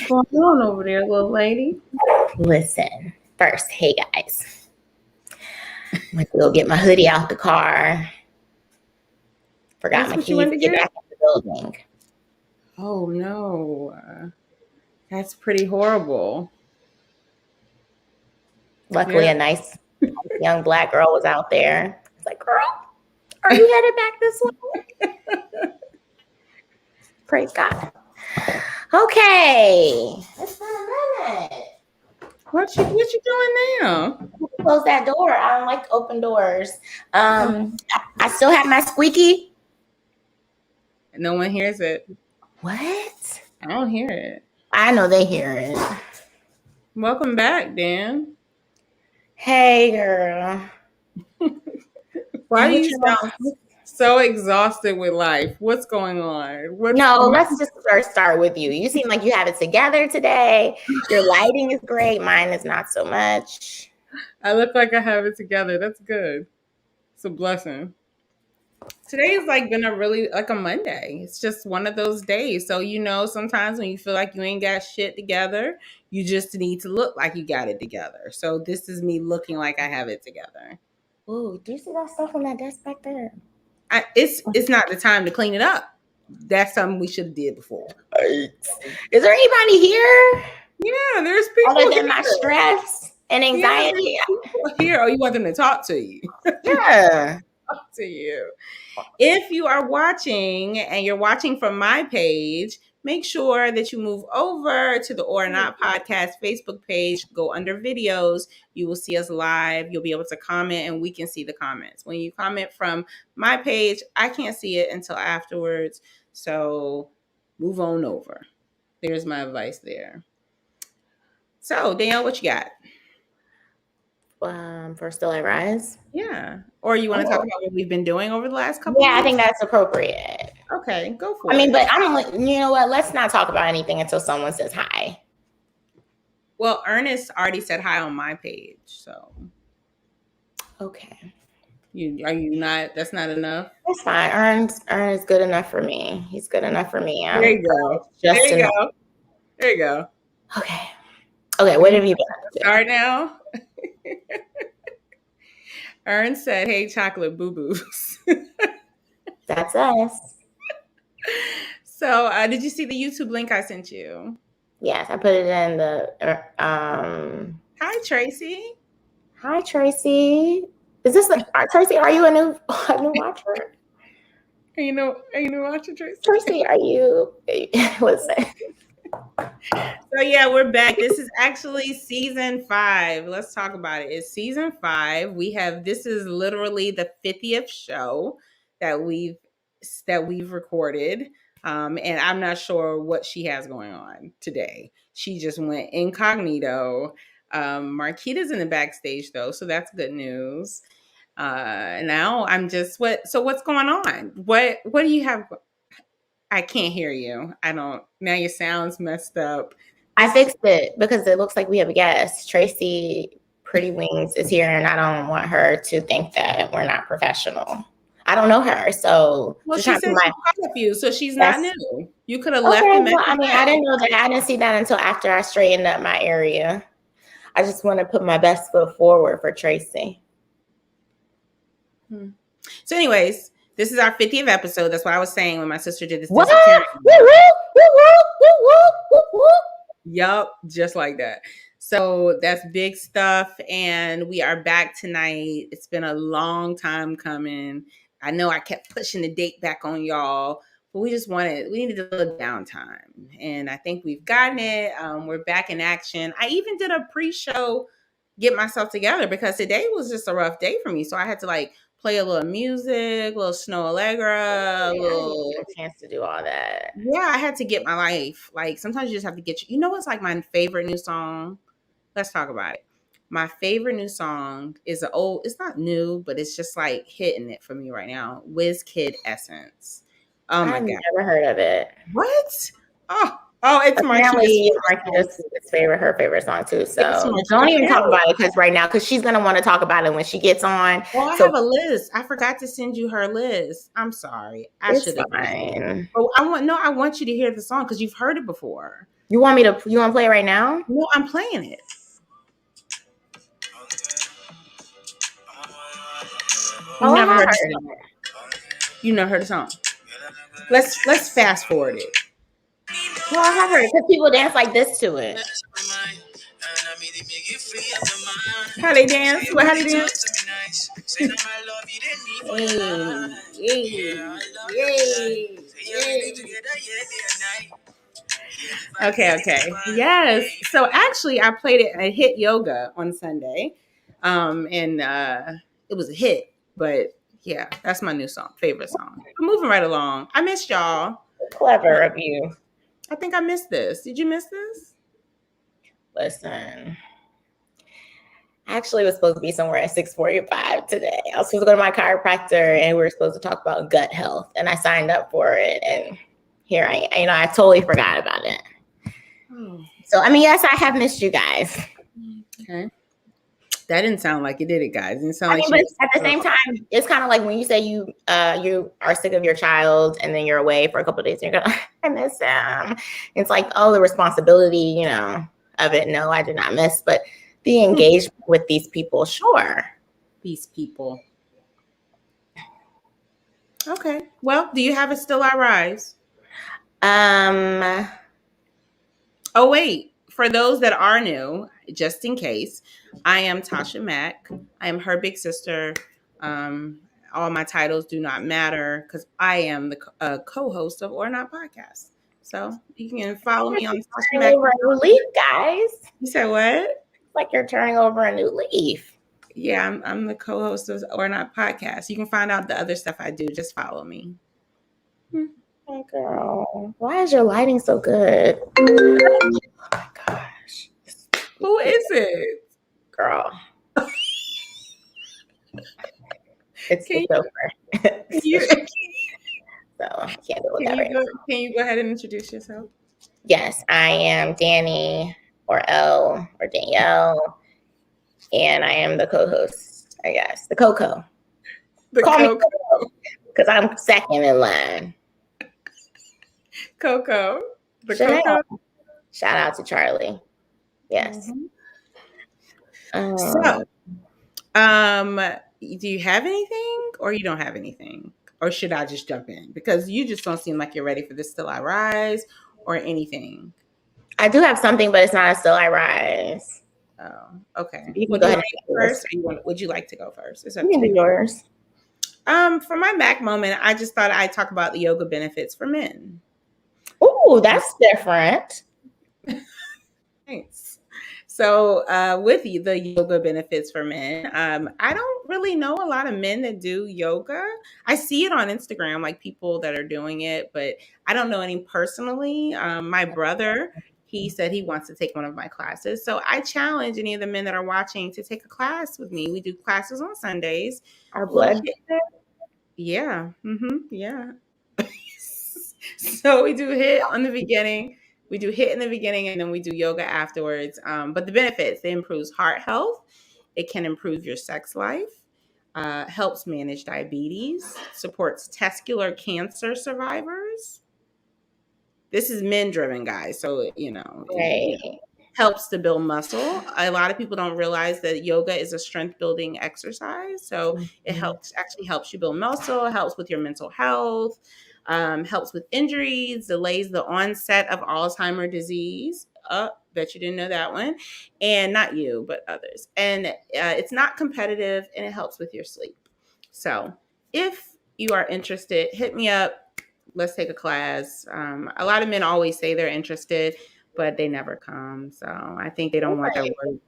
What's going on over there, little lady? Listen, first, hey guys. Went to go get my hoodie out the car. Forgot my keys to get back in the building. Oh no. That's pretty horrible. Luckily, a nice young Black girl was out there. I was like, girl, are you headed back this way? Praise God. Okay. It's been a minute. What you doing now? Close that door. I don't like to open doors. I still have my squeaky. No one hears it. What? I don't hear it. I know they hear it. Welcome back, Dan. Hey, girl. Why do you sound so exhausted with life? What's going on? Let's just first start with you. You seem like you have it together today. Your lighting is great. Mine is not so much. I look like I have it together. That's good. It's a blessing. Today has been a Monday. It's just one of those days. So, sometimes when you feel like you ain't got shit together, you just need to look like you got it together. So this is me looking like I have it together. Ooh, do you see that stuff on that desk back there? It's not the time to clean it up. That's something we should have did before. Is there anybody here? Yeah, there's people other than my stress and anxiety. Here, you want them to talk to you. Yeah. Talk to you. If you are watching and you're watching from my page, make sure that you move over to the ORNOT podcast Facebook page, go under videos. You will see us live. You'll be able to comment and we can see the comments. When you comment from my page, I can't see it until afterwards. So move on over. There's my advice there. So Danielle, what you got? For Still I Rise? Yeah. Or you want to talk about what we've been doing over the last couple of weeks? I think that's appropriate. Okay, go for it. I mean, but you know what? Let's not talk about anything until someone says hi. Well, Ernest already said hi on my page, so. Okay. Are you not? That's not enough? That's fine. Ern is good enough for me. He's good enough for me. There you go. There you go. Okay, what have you been? Start now. Ern said, hey, chocolate boo-boos. That's us. So did you see the YouTube link I sent you? Yes, I put it in the Hi, Tracy. Hi, Tracy. Is this Tracy, are you a new watcher? Are you new watcher, Tracy? Tracy, are you what's that? So yeah, we're back. This is actually season 5. Let's talk about it. It's season 5. This is literally the 50th show that we've recorded. And I'm not sure what she has going on today. She just went incognito. Marquita's in the backstage though, so that's good news. Now I'm just what's going on? What do you have? I can't hear you. Now your sound's messed up. I fixed it because it looks like we have a guest. Tracy Pretty Wings is here and I don't want her to think that we're not professional. I don't know her, so. Well, she said she called you, so she's not new. You could have left the message. I mean, I didn't know that. I didn't see that until after I straightened up my area. I just want to put my best foot forward for Tracy. So anyways, this is our 50th episode. That's what I was saying when my sister did this. What? Yup, just like that. So that's big stuff. And we are back tonight. It's been a long time coming. I know I kept pushing the date back on y'all, but we needed a little downtime. And I think we've gotten it. We're back in action. I even did a pre-show, get myself together because today was just a rough day for me. So I had to play a little music, a little Snow Allegra, a chance to do all that. Yeah, I had to get my life. Sometimes you just have to get what's my favorite new song? Let's talk about it. My favorite new song is it's not new, but it's just hitting it for me right now. WizKid Essence. Oh my God. I've never heard of it. What? Oh, it's Marquita's her favorite song too. So don't even talk about it because she's gonna want to talk about it when she gets on. Well, I have a list. I forgot to send you her list. I'm sorry. I should have. Fine. But I want you to hear the song because you've heard it before. You want to play it right now? No, I'm playing it. You never heard the song. You never heard the song. Let's fast forward it. No, I have heard it because people dance like this to it. How they dance? How they dance? Okay. Yes. So actually, I played it at Hit Yoga on Sunday, and it was a hit. But yeah, that's my new favorite song. I'm moving right along. I missed y'all. Clever of you. I think I missed this. Did you miss this? Listen. Actually, it was supposed to be somewhere at 6:45 today. I was supposed to go to my chiropractor, and we were supposed to talk about gut health. And I signed up for it, and here I am. I totally forgot about it. Oh. So, yes, I have missed you guys. Okay. That didn't sound like it, did it, guys? It didn't sound but at the same time, it's kind of like when you say you are sick of your child, and then you're away for a couple of days, and you're going, I miss them. It's like, oh, the responsibility, of it. No, I did not miss, but the engagement with these people, sure. These people. Okay. Well, do you have it Still I Rise? Oh, wait. For those that are new, just in case, I am Tasha Mack. I am her big sister. All my titles do not matter because I am the co-host of ORNOT podcast. So you can follow me on Tasha Mack. Over a new leaf, guys. You said what? Like you're turning over a new leaf. Yeah, I'm the co-host of ORNOT podcast. You can find out the other stuff I do. Just follow me. Hey, girl. Why is your lighting so good? Oh my gosh. Who is it? Girl. It's over. So I can't deal with that right now. Can you go ahead and introduce yourself? Yes, I am Danny or Elle or Danielle. And I am the co-host, I guess. The Coco. Call me Coco. Because I'm second in line. Coco. Coco. Shout out to Charlie. Yes. So, do you have anything or you don't have anything? Or should I just jump in? Because you just don't seem like you're ready for this Still I Rise or anything. I do have something, but it's not a Still I Rise. Oh, okay. You can go ahead first. Would you like to go first? You can do yours. For my Mac moment, I just thought I'd talk about the yoga benefits for men. Ooh, that's different. Thanks. So with the yoga benefits for men, I don't really know a lot of men that do yoga. I see it on Instagram, like people that are doing it, but I don't know any personally. My brother, he said he wants to take one of my classes. So I challenge any of the men that are watching to take a class with me. We do classes on Sundays. Our blood. Yeah. Yeah. So we do HIIT on the beginning. We do HIIT in the beginning, and then we do yoga afterwards. But the benefits, it improves heart health. It can improve your sex life. Helps manage diabetes. Supports testicular cancer survivors. This is men-driven, guys. So, Right. Helps to build muscle. A lot of people don't realize that yoga is a strength-building exercise. So it actually helps you build muscle. It helps with your mental health. Helps with injuries, delays the onset of Alzheimer's disease. Bet you didn't know that one. And not you, but others. And it's not competitive, and it helps with your sleep. So if you are interested, hit me up. Let's take a class. A lot of men always say they're interested, but they never come. So I think they don't want their work.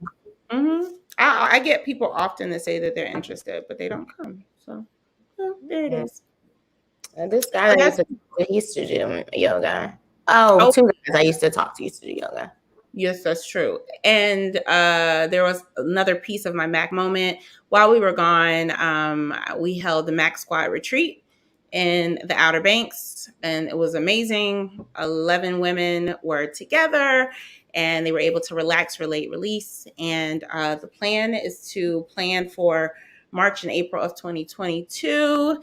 I get people often that say that they're interested, but they don't come. So there it is. This guy he used to do yoga. Oh, two guys I used to talk to used to do yoga. Yes, that's true. And there was another piece of my Mac moment. While we were gone, we held the Mac Squad retreat in the Outer Banks, and it was amazing. 11 women were together, and they were able to relax, relate, release. And the plan is to plan for March and April of 2022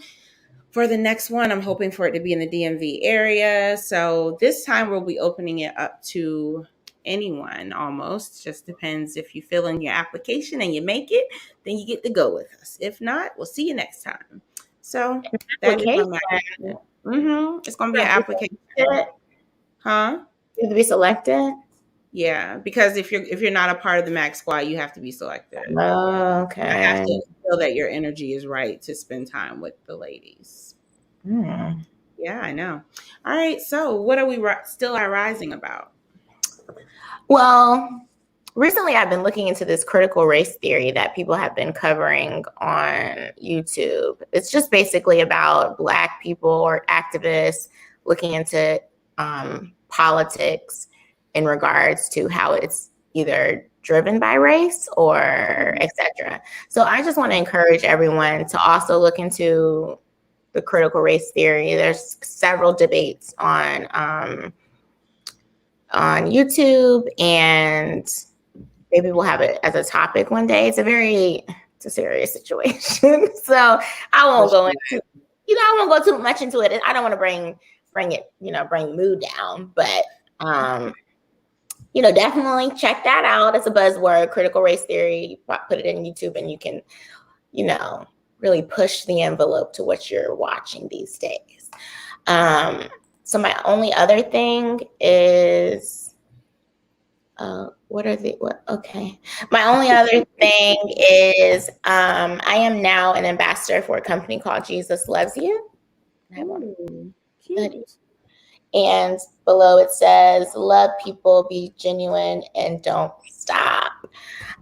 For the next one, I'm hoping for it to be in the DMV area. So this time we'll be opening it up to anyone almost. Just depends if you fill in your application and you make it, then you get to go with us. If not, we'll see you next time. So that is my It's going to be an application. Huh? You have to be selected? Yeah, because if you're not a part of the Mac Squad, you have to be selected. Oh, okay. I have to feel that your energy is right to spend time with the ladies. Yeah, I know. All right, so what are we still rising about? Well, recently I've been looking into this critical race theory that people have been covering on YouTube. It's just basically about Black people or activists looking into politics in regards to how it's either driven by race or etc. So I just want to encourage everyone to also look into the critical race theory. There's several debates on YouTube, and maybe we'll have it as a topic one day. It's a serious situation. So I won't go into, I won't go too much into it. I don't want to bring mood down, but definitely check that out. It's a buzzword, critical race theory. Put it in YouTube and you can, really push the envelope to what you're watching these days. So my only other thing is, my only other thing is, I am now an ambassador for a company called Jesus Loves You. And below it says, love people, be genuine, and don't stop.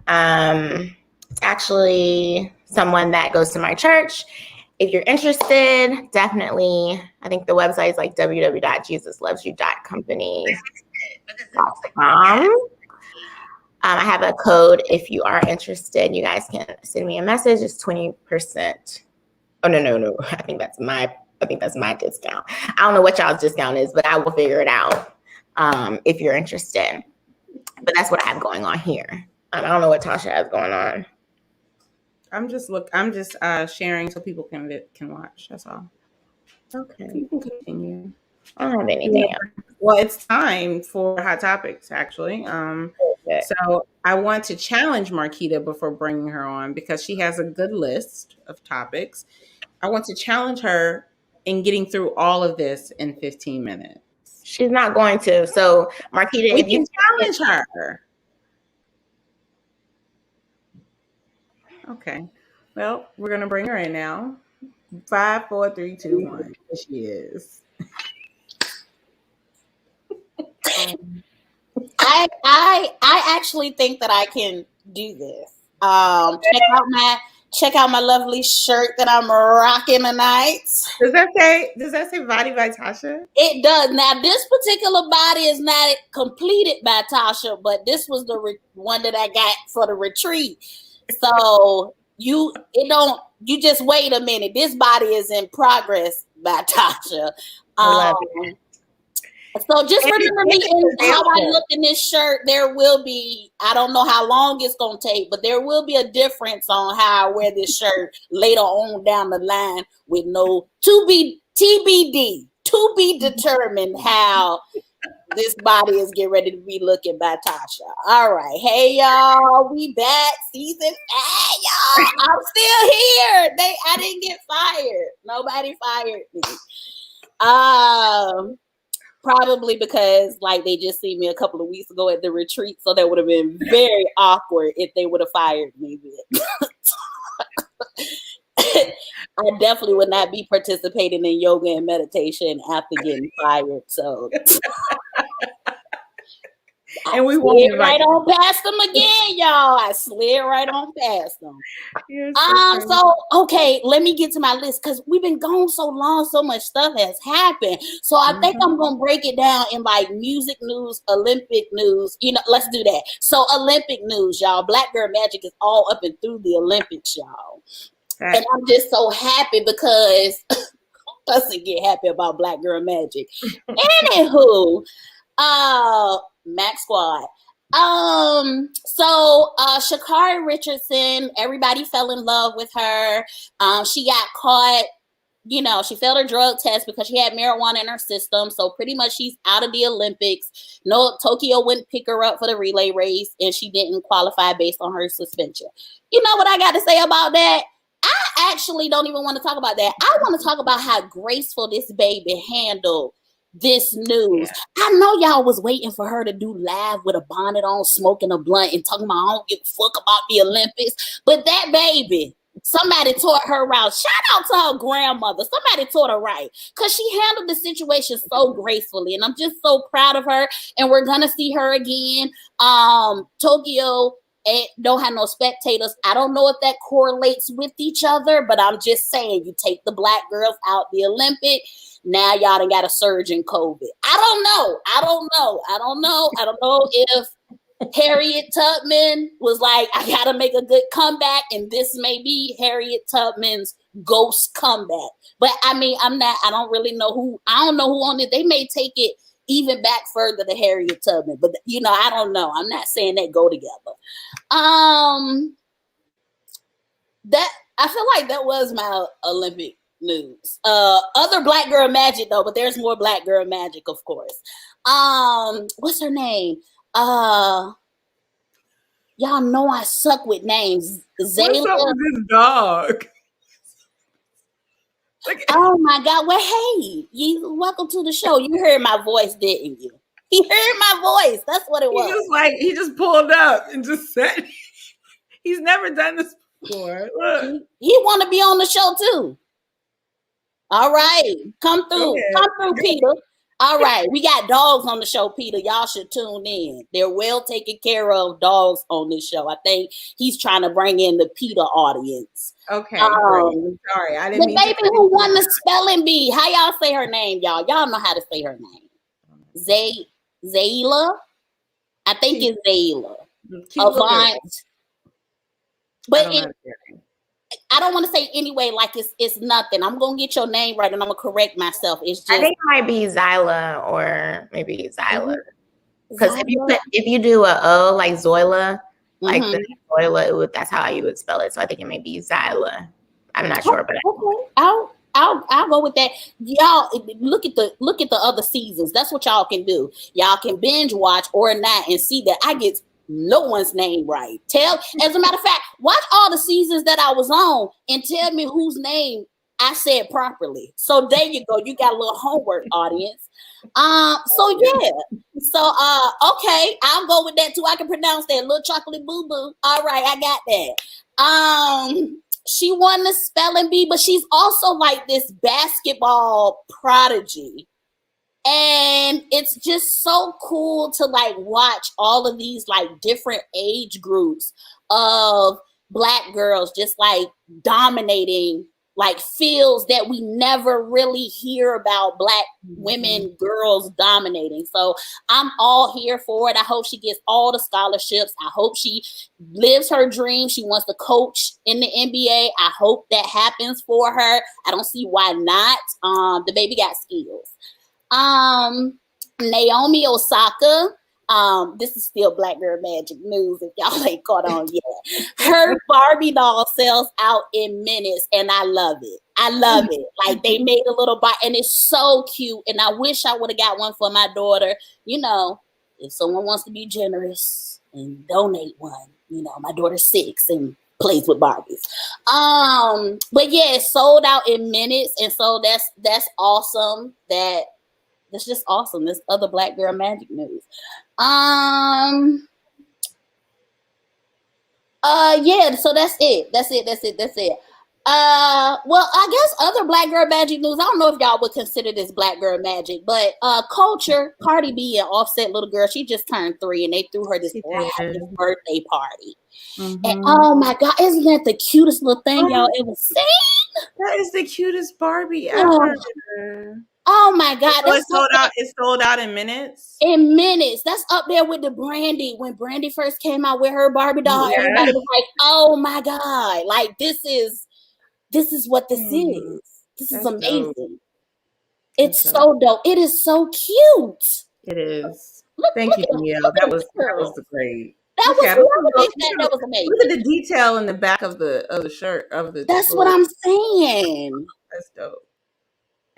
It's actually someone that goes to my church. If you're interested, definitely, I think the website is like www.jesuslovesyou.company.com. I have a code if you are interested. You guys can send me a message. It's 20%. Oh, no. I think that's my discount. I don't know what y'all's discount is, but I will figure it out if you're interested. But that's what I have going on here. I don't know what Tasha has going on. I'm just sharing so people can watch. That's all. Okay. You can continue. I don't have anything else. Well, it's time for Hot Topics, actually. Okay. So I want to challenge Marquita before bringing her on because she has a good list of topics. I want to challenge her in getting through all of this in 15 minutes. She's not going to. So, Marquita, if you challenge her. Okay. Well, we're going to bring her in now. 5, 4, 3, 2, 1. Here she is. I actually think that I can do this. Check out my lovely shirt that I'm rocking tonight. Does that say body by Tasha? It does. Now this particular body is not completed by Tasha, but this was the one that I got for the retreat. So you just wait a minute. This body is in progress by Tasha. So just remember me in how I look in this shirt. There will be, I don't know how long it's going to take, but there will be a difference on how I wear this shirt later on down the line with no TBD, to be determined how this body is getting ready to be looking by Tasha. All right. Hey, y'all. We back. Season 5, y'all. I'm still here. I didn't get fired. Nobody fired me. Probably because they just seen me a couple of weeks ago at the retreat, so that would have been very awkward if they would have fired me. I definitely would not be participating in yoga and meditation after getting fired. So, and we slid right on past them again, y'all. I slid right on past them. So okay, let me get to my list because we've been gone so long, so much stuff has happened. So I think I'm gonna break it down in music news, Olympic news. Let's do that. So Olympic news, y'all. Black Girl Magic is all up and through the Olympics, y'all. Right. And I'm just so happy because doesn't get happy about Black Girl Magic. Anywho, Mac Squad. So Sha'Carri Richardson, everybody fell in love with her. She got caught you know, she failed her drug test because she had marijuana in her system. So pretty much she's out of the Olympics. No, Tokyo wouldn't pick her up for the relay race, and she didn't qualify based on her suspension. You know what I got to say about that? I actually don't even want to talk about that. I want to talk about how graceful this baby handled this news. Yeah. I know y'all was waiting for her to do live with a bonnet on, smoking a blunt, and talking about I don't give a fuck about the Olympics. But that baby, somebody taught her right. Shout out to her grandmother. Somebody taught her right, because she handled the situation so gracefully, and I'm just so proud of her. And we're gonna see her again. Tokyo don't have no spectators. I don't know if that correlates with each other, but I'm just saying, you take the black girls out the Olympic. Now y'all done got a surge in COVID. I don't know if Harriet Tubman was like, I gotta make a good comeback, and this may be Harriet Tubman's ghost comeback. But I mean, I don't know who on it. They may take it even back further to Harriet Tubman, but you know, I don't know. I'm not saying that go together. That I feel like that was my Olympic news. Other black girl magic though, but there's more black girl magic, of course. What's her name? Y'all know I suck with names. Zayla. What's up with this dog? Oh my God! Well, hey, welcome to the show. You heard my voice, didn't you? He heard my voice. That's what it was. He just pulled up and just said, he's never done this before. Look. He want to be on the show too. All right, come through, Peter. All right, we got dogs on the show, Peter. Y'all should tune in. They're well taken care of dogs on this show. I think he's trying to bring in the Peter audience. Okay, sorry, I didn't. The baby who won the spelling bee. How y'all say her name, y'all? Y'all know how to say her name. Zayla. I think it's Zayla. Avant. But I don't want to say anyway like it's nothing. I'm gonna get your name right and I'm gonna correct myself. It's just, I think it might be Zyla or maybe Zyla. Because if you do a O like Zoila, like the Zoila, that's how you would spell it. So I think it may be Zyla. I'm not sure, but okay. I'll go with that. Y'all look at the other seasons. That's what y'all can do. Y'all can binge watch or not and see that I get no one's name right. As a matter of fact, watch all the seasons that I was on and tell me whose name I said properly. So there you go. You got a little homework, audience. So yeah. So okay, I'll go with that too. I can pronounce that. Little chocolate boo boo. All right, I got that. She won the spelling bee, but she's also like this basketball prodigy. And it's just so cool to like watch all of these like different age groups of black girls just like dominating like fields that we never really hear about black women, girls dominating. So I'm all here for it. I hope she gets all the scholarships. I hope she lives her dream. She wants to coach in the NBA. I hope that happens for her. I don't see why not. The baby got skills. Naomi Osaka, this is still Black Girl Magic news if y'all ain't caught on yet. Her Barbie doll sells out in minutes and I love it. Like they made a little and it's so cute and I wish I would have got one for my daughter. You know, if someone wants to be generous and donate one, you know, my daughter's 6 and plays with Barbies. But yeah, it sold out in minutes and so that's awesome. That's just awesome. This other Black Girl Magic news. Yeah, so that's it. Well, I guess other Black Girl Magic news. I don't know if y'all would consider this Black Girl Magic, but Culture, Cardi B and Offset little girl, she just turned 3 and they threw her this birthday party. And oh my God, isn't that the cutest little thing y'all ever seen? That is the cutest Barbie ever. Oh my God. It sold out in minutes? In minutes. That's up there with the Brandy. When Brandy first came out with her Barbie doll, everybody was like, oh my God. Like this is what this is. This is amazing. Dope. It's so dope. It is so cute. It is. Thank you, Danielle. That was great. That was amazing. Look at the detail in the back of the shirt of the. That's what I'm saying. That's dope.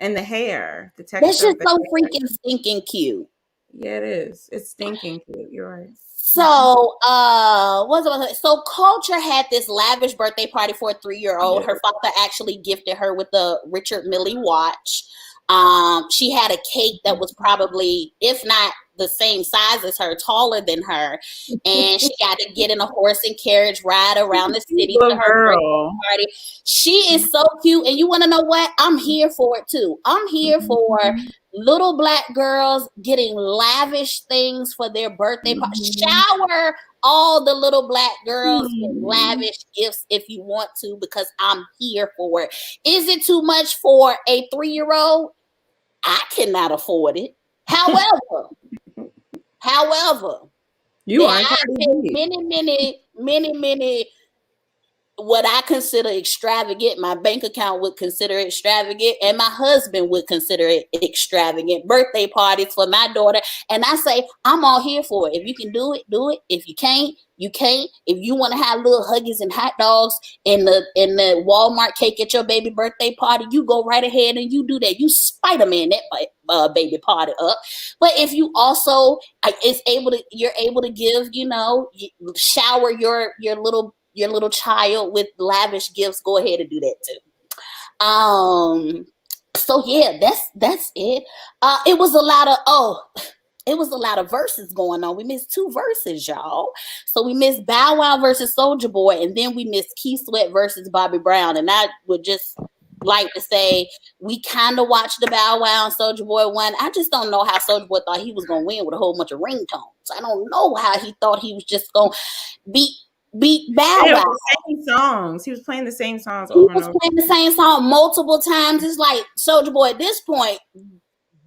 And the hair, the texture. That's just so freaking stinking cute. Yeah, it is. It's stinking cute. You're right. So, so Culture had this lavish birthday party for a 3-year-old. Her father actually gifted her with a Richard Mille watch. She had a cake that was probably, if not the same size as her, taller than her, and she got to get in a horse and carriage ride around the city to her birthday party. She is so cute, and you want to know what? I'm here for it too. I'm here for little Black girls getting lavish things for their birthday party. Shower all the little Black girls with lavish gifts if you want to, because I'm here for it. Is it too much for a 3-year-old? I cannot afford it. However, you are many what I consider extravagant, my bank account would consider extravagant, and my husband would consider it extravagant birthday parties for my daughter. And I say, I'm all here for it. If you can do it, do it. If you can't, you can't. If you want to have little huggies and hot dogs in the Walmart cake at your baby birthday party, you go right ahead and you do that. You Spider-Man that baby party up. But if you also you're able to give, shower your little child with lavish gifts, go ahead and do that too. So yeah, that's it. It was a lot of verses going on. We missed 2 verses, y'all. So we missed Bow Wow versus Soulja Boy, and then we missed Keith Sweat versus Bobby Brown. And I would just like to say we kind of watched the Bow Wow and Soulja Boy one. I just don't know how Soulja Boy thought he was gonna win with a whole bunch of ringtones. I don't know how he thought he was just gonna beat Bow Wow. Same songs. He was playing the same songs over and over. Playing the same song multiple times. It's like, Soulja Boy, at this point,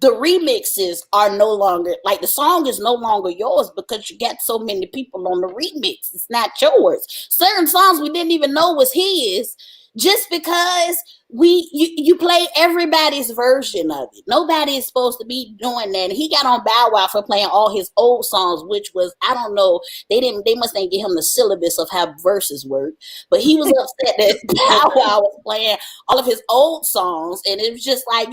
the remixes are no longer, like, the song is no longer yours because you got so many people on the remix. It's not yours. Certain songs we didn't even know was his, just because you play everybody's version of it. Nobody is supposed to be doing that. And he got on Bow Wow for playing all his old songs, which was, I don't know, they must not give him the syllabus of how verses work. But he was upset that Bow Wow was playing all of his old songs, and it was just like,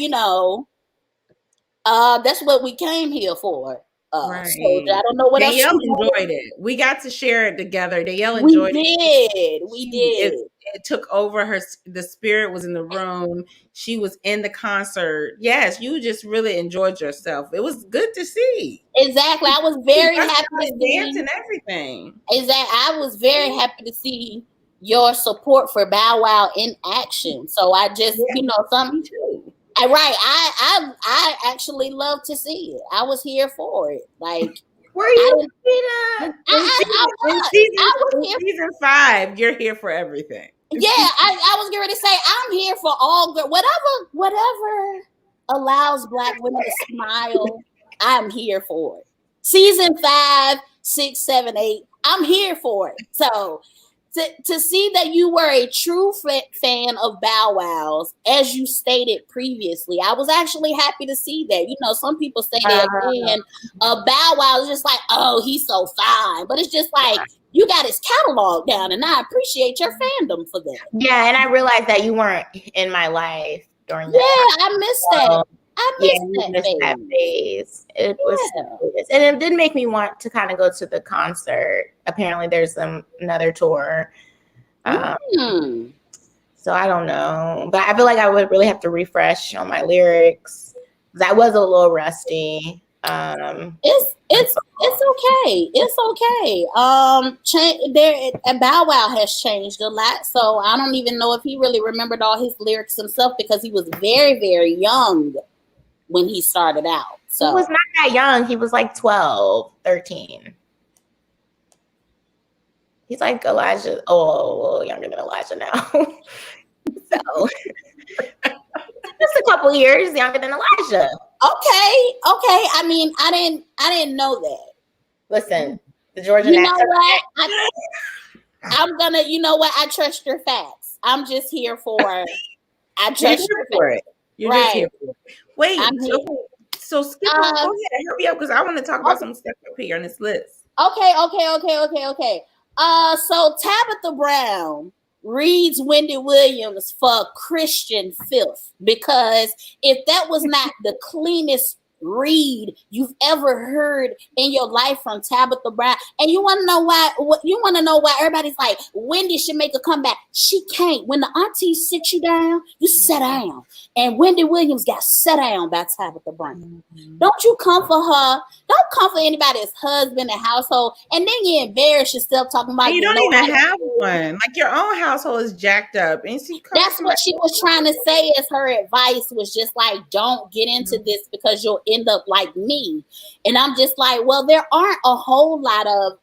that's what we came here for. Right. So I don't know what else. Danielle enjoyed it. We got to share it together. Danielle enjoyed it. We did. It took over her. The spirit was in the room. She was in the concert. Yes, you just really enjoyed yourself. It was good to see. Exactly. I was very happy to dance and everything. Exactly. I was very happy to see your support for Bow Wow in action. So I just, something too. Right. I actually love to see it. I was here for it. Like, were you? In season 5, you're here for everything. Yeah, I was getting ready to say I'm here for all good. Whatever allows Black women to smile, I'm here for it. Season 5, 6, 7, 8, I'm here for it. So to see that you were a true fan of Bow Wow's, as you stated previously, I was actually happy to see that. Some people say they're a fan of Bow Wow. It's just like, oh, he's so fine. But it's just like, you got his catalog down, and I appreciate your fandom for that. Yeah, and I realized that you weren't in my life during that. Yeah, I missed that. I missed that phase. It was, and it did make me want to kind of go to the concert. Apparently, there's another tour. So I don't know, but I feel like I would really have to refresh on my lyrics because I was a little rusty. It's okay. It's okay. Bow Wow has changed a lot, so I don't even know if he really remembered all his lyrics himself because he was very, very young when he started out. So he was not that young. He was like 12, 13. He's like Elijah. Oh, a little younger than Elijah now. So just a couple years younger than Elijah. Okay. I mean, I didn't know that. Listen, the Georgia. You know what? I'm gonna. You know what? I trust your facts. I'm just here for. I trust you for it. You're right. Just here for it. Wait. So Skip, go ahead and hurry up because I want to talk about some stuff up here on this list. Okay. So Tabitha Brown reads Wendy Williams for Christian filth, because if that was not the cleanest read you've ever heard in your life from Tabitha Brown, and you want to know why? What you want to know why everybody's like Wendy should make a comeback? She can't. When the auntie sit you down, you sit down. And Wendy Williams got set down by Tabitha Brown. Don't you come for her? Don't come for anybody's husband and household, and then you embarrass yourself talking about you don't even have one. Like your own household is jacked up, and that's what she was trying to say. As her advice was just like, don't get into this because you'll end up like me. And I'm just like, well, there aren't a whole lot of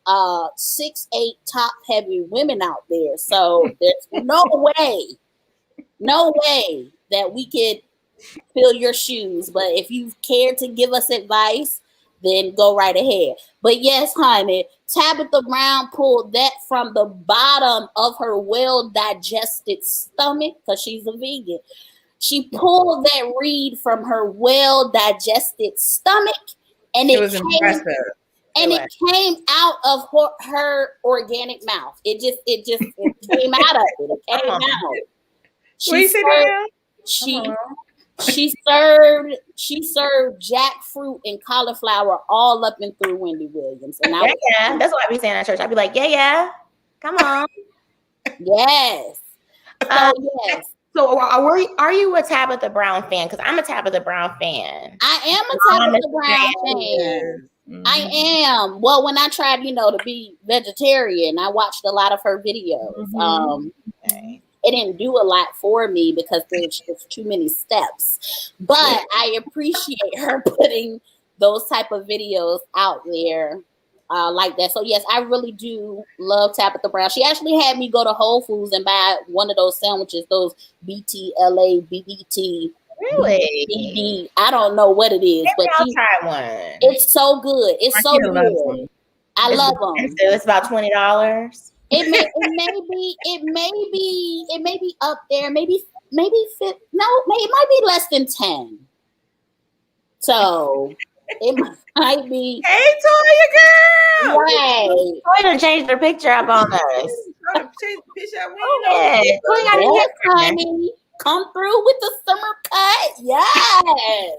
6'8" top heavy women out there, so there's no way that we could fill your shoes. But if you care to give us advice, then go right ahead. But yes, honey, Tabitha Brown pulled that from the bottom of her well-digested stomach, because she's a vegan. She pulled that read from her well-digested stomach, and it was impressive. And it came out of her organic mouth. It came out of it. It came out. She served jackfruit and cauliflower all up and through Wendy Williams. And that's what I be saying at church. I be like, yeah, come on. Yes. Yes. So are you a Tabitha Brown fan? Because I'm a Tabitha Brown fan. I am a Tabitha Brown fan. Mm-hmm. I am. Well, when I tried, to be vegetarian, I watched a lot of her videos. Okay. It didn't do a lot for me because there's just too many steps. But I appreciate her putting those type of videos out there like that. So yes, I really do love Tabitha Brown. She actually had me go to Whole Foods and buy one of those sandwiches, those BTLA, BBT. Really? BD. I don't know what it is, but I'll try one. It's so good. It's so good. I love them. It's about $20. It may be up there. Maybe it might be less than 10. So it might be. Hey, Toya girl. Right. Toya changed her picture up on us. Change the picture up. Yes, honey. Come through with the summer cut. Yes.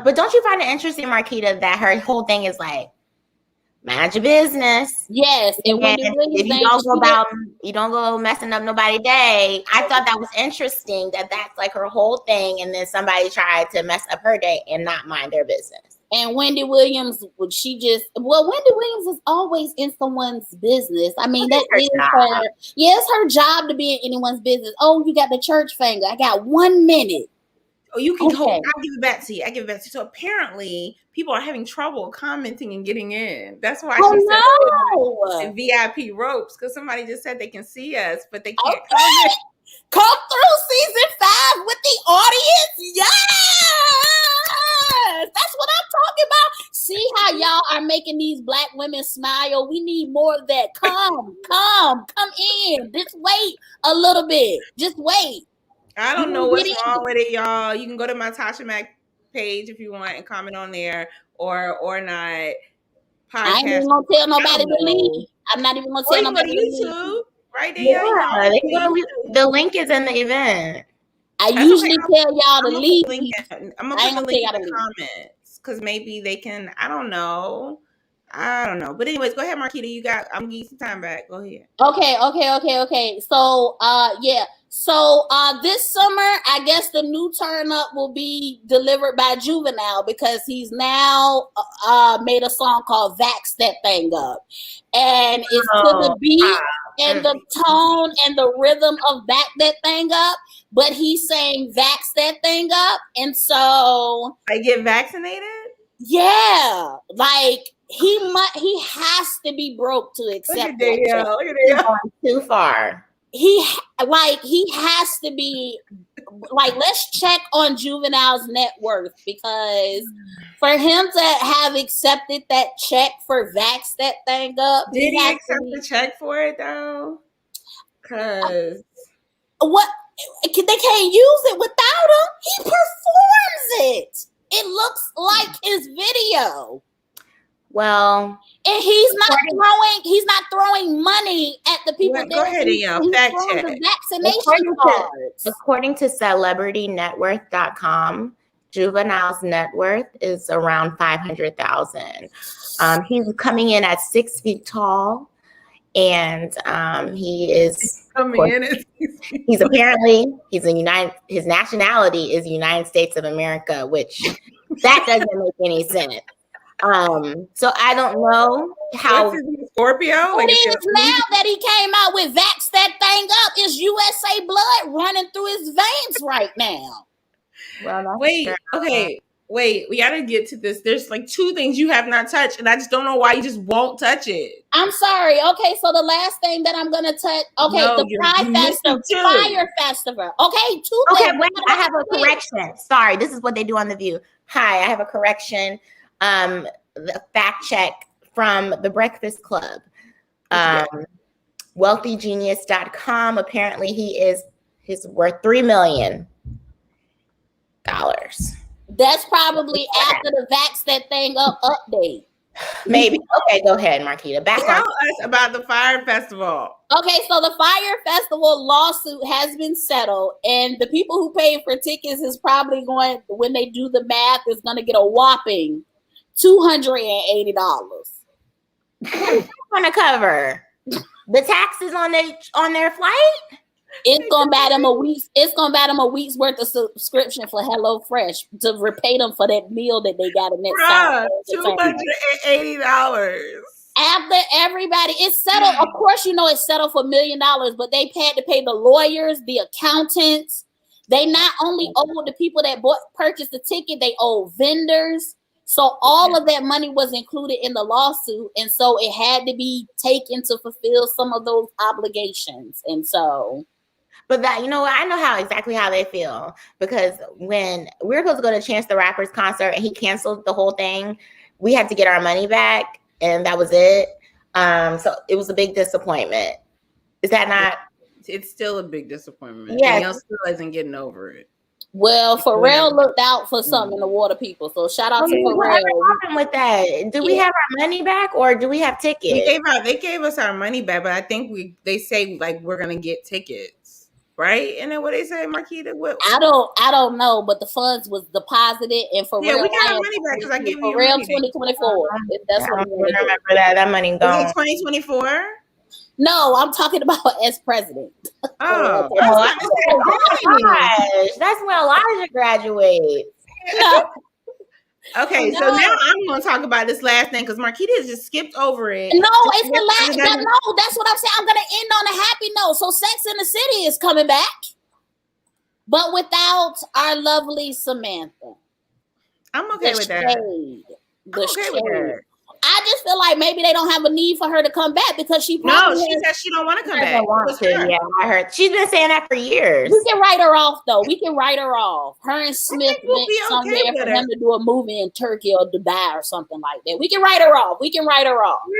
But don't you find it interesting, Marquita, that her whole thing is like, mind your business. Yes. And if you don't go messing up nobody's day. I thought that was interesting that that's like her whole thing. And then somebody tried to mess up her day and not mind their business. And Wendy Williams, Wendy Williams is always in someone's business. I mean, that is her. Yeah, it's her job to be in anyone's business. Oh, you got the church finger. I got 1 minute. Oh, you can hold. I'll give it back to you. So apparently, people are having trouble commenting and getting in. That's why she said the VIP ropes, because somebody just said they can see us, but they can't comment. Come through season 5 with the audience. Yes, that's what I'm talking about. See how y'all are making these Black women smile. We need more of that. Come in. Just wait a little bit. Just wait. I don't know what's wrong with it, y'all. You can go to my Tasha Mack page if you want and comment on there, or ORNOT podcast. I ain't even gonna tell nobody to leave. I'm not even gonna tell nobody to leave. YouTube, right there. Yeah, the link is in the event. I usually tell y'all to leave. I'm gonna put the link in the comments because maybe they can. I don't know. But anyways, go ahead, Marquita. I'm giving you some time back. Go ahead. Okay. So So this summer, I guess the new turn up will be delivered by Juvenile, because he's now made a song called Vax That Thing Up. And it's to the beat and the tone and the rhythm of Back That Thing Up. But he's saying Vax That Thing Up. And so I get vaccinated? Yeah. Like he has to be broke to accept that. Look at that. Too far. He has to be like, let's check on Juvenile's net worth, because for him to have accepted that check for Vax That Thing Up. Did he accept the check for it though? Because what, they can't use it without him. He performs it. It looks like his video. Well, And he's not throwing money at the people. Go ahead, and fact check. The vaccination cards. According to CelebrityNetWorth.com, Juvenile's net worth is around $500,000. He's coming in at 6 feet tall, and he is coming in. His nationality is United States of America, which that doesn't make any sense. So I don't know how Scorpio. It is now that he came out with Vax that thing up. It's USA blood running through his veins right now. Well, wait, we gotta get to this. There's like 2 things you have not touched, and I just don't know why you just won't touch it. I'm sorry. Okay, so the last thing that I'm gonna touch. Okay, the Fire Festival. Okay, 2 things. Okay, wait, I have a correction. Sorry, this is what they do on The View. Hi, I have a correction. The fact check from the Breakfast Club. WealthyGenius.com. Apparently he's worth $3 million. That's probably after the Vax that thing up update. Maybe. Okay, go ahead, Marquita. Tell us about the Fire Festival. Okay, so the Fire Festival lawsuit has been settled, and the people who paid for tickets is probably going, when they do the math, is going to get a whopping $280. Who's going to cover the taxes on their flight? It's gonna buy them a week's. It's gonna buy them a week's worth of subscription for HelloFresh to repay them for that meal that they got in that. $280. After everybody, it's settled. Of course, it's settled for $1 million, but they had to pay the lawyers, the accountants. They not only owe the people that purchased the ticket, they owe vendors. So all of that money was included in the lawsuit, and so it had to be taken to fulfill some of those obligations, and so. But that, I know exactly how they feel, because when we were supposed to go to Chance the Rapper's concert and he canceled the whole thing, we had to get our money back, and that was it. So it was a big disappointment. Is that not? It's still a big disappointment. Yeah, Danielle still isn't getting over it. Well, Pharrell looked out for something in the water, people. So shout out to Pharrell. What happened with that? Do we have our money back, or do we have tickets? They gave us our money back, but I think they say like we're gonna get tickets, right? And then what they say, Marquita? I don't know, but the funds was deposited, and Pharrell. Yeah, we got our money back because I gave you Pharrell 2024. That's what I remember. That money gone. 2024. No, I'm talking about as president. Oh my gosh. That's when Elijah graduates. Okay, so now I'm going to talk about this last thing because Marquita just skipped over it. No, it's the last. No, that's what I'm saying. I'm going to end on a happy note. So Sex in the City is coming back, but without our lovely Samantha. I'm okay with that. I'm okay with that. I just feel like maybe they don't have a need for her to come back because she said she don't want to come back. Yeah, I heard. She's been saying that for years. We can write her off though. We can write her off. Her and Smith went somewhere for them to do a movie in Turkey or Dubai or something like that. We can write her off. What are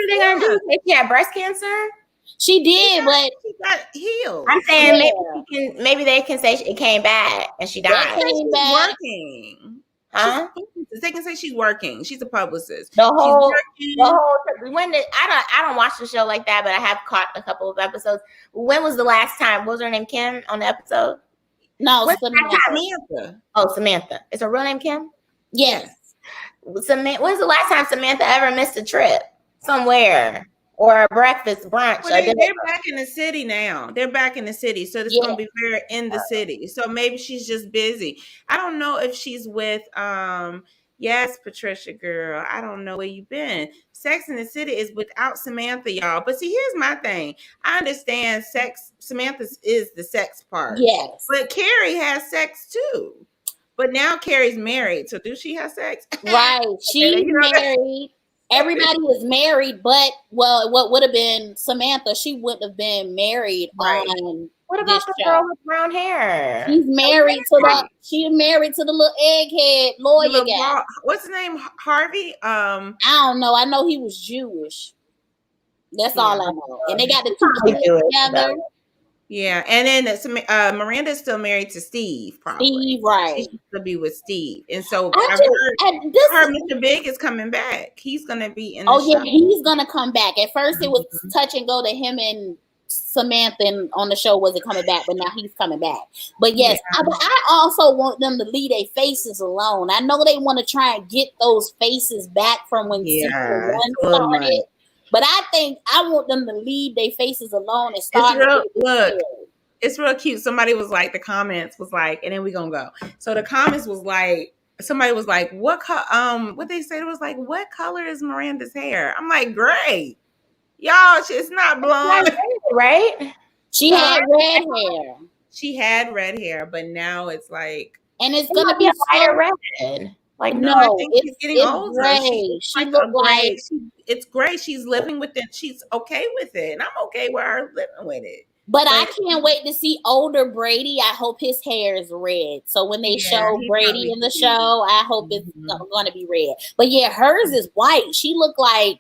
they gonna do? She had breast cancer. She did, but she got healed. I'm saying maybe they can say it came back and she died. She's working. Huh? They can say she's working. She's a publicist. I don't watch the show like that, but I have caught a couple of episodes. When was the last time? What was her name? Kim on the episode? No, Samantha. Oh, Samantha. Is her real name Kim? Yes. When's the last time Samantha ever missed a trip somewhere? Or a breakfast brunch. Well, they're back in the city now. They're back in the city. So it's going to be very in the city. So maybe she's just busy. I don't know if she's with, yes, Patricia girl. I don't know where you've been. Sex in the City is without Samantha, y'all. But see, here's my thing. I understand Samantha is the sex part. Yes. But Carrie has sex too. But now Carrie's married. So do she have sex? Right. She's married. Everybody is married, but what would have been Samantha? She wouldn't have been married on. What about the girl with brown hair? She's married to the little egghead lawyer guy. What's his name? Harvey? I don't know. I know he was Jewish. That's all I know. And they got the two kids together. Yeah, and then Miranda's still married to Steve, probably. Steve, right? She's to be with Steve, and so I heard Mr. Big is coming back. He's gonna be in. Yeah, he's gonna come back. At first, it was touch and go to him and Samantha on the show wasn't coming back, but now he's coming back. But yes, I also want them to leave their faces alone. I know they want to try and get those faces back from when season 1 started. But I think I want them to leave their faces alone and start. It's real cute. Somebody was like, the comments was like, and then we gonna go. So the comments was like, somebody was like, what they said, it was like, what color is Miranda's hair? I'm like, gray. Y'all, it's not blonde, right? She had red hair. She had red hair, but now it's like, and it's gonna be lighter red. Like no, I think she's getting older. Gray. She look like it's gray. She's living with it. She's okay with it, and I'm okay with her living with it. But I can't wait to see older Brady. I hope his hair is red. So when they show Brady in the show, I hope it's going to be red. But yeah, hers is white. She looked like,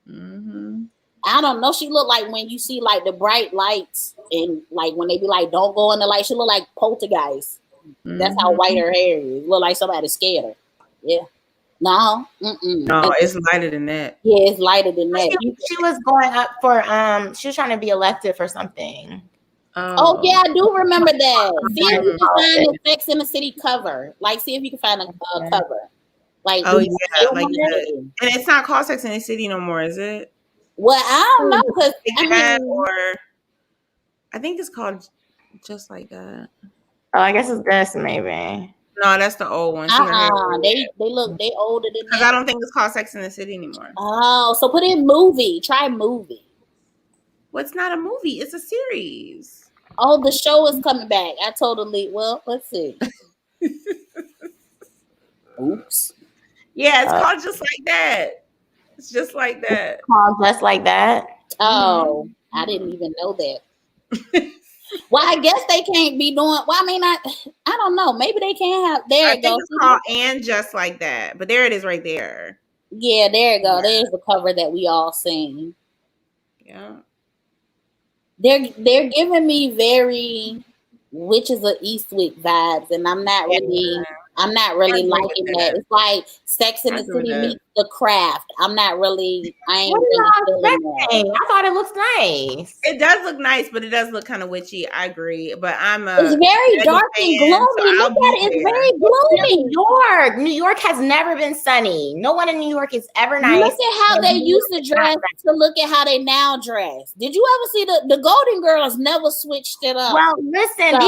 I don't know. She looked like when you see like the bright lights and like when they be like, don't go in the light. She look like Poltergeist. That's how white her hair is. Look like somebody scared her. Yeah. No. No, it's lighter than that. Yeah, it's lighter than that. She was going up for she was trying to be elected for something. Oh yeah, I do remember that. See if you can find the Sex in the City cover. Like, see if you can find a cover. Like, and it's not called Sex in the City no more, is it? Well, I don't know because I think it's called Just Like That. Oh, I guess it's this maybe. No, that's the old one. They older than that. Because I don't think it's called Sex in the City anymore. Oh, so put in movie. Try movie. Well, it's not a movie. It's a series. Oh, the show is coming back. I totally. Well, let's see. Oops. Yeah, it's called Just Like That. It's Just Like That. It's called Just Like That. Oh, I didn't even know that. Well, I guess they can't be doing. Well, I mean, I don't know. Maybe they can't have. There it goes. It's called And Just Like That, but there it is right there. Yeah, there you go. Yeah. There's the cover that we all seen. Yeah, they're giving me very Witches of Eastwick vibes, and I'm not really. I'm not really liking that. It's like Sex in the City meets The Craft. I'm not really. I ain't really feeling that. I thought it looks nice. It does look nice, but it does look kind of witchy. I agree, but it's very dark and gloomy. Look at it. It's very gloomy. New York has never been sunny. No one in New York is ever nice. Look at how they used to dress to look at how they now dress. Did you ever see the Golden Girls never switched it up? Well, listen,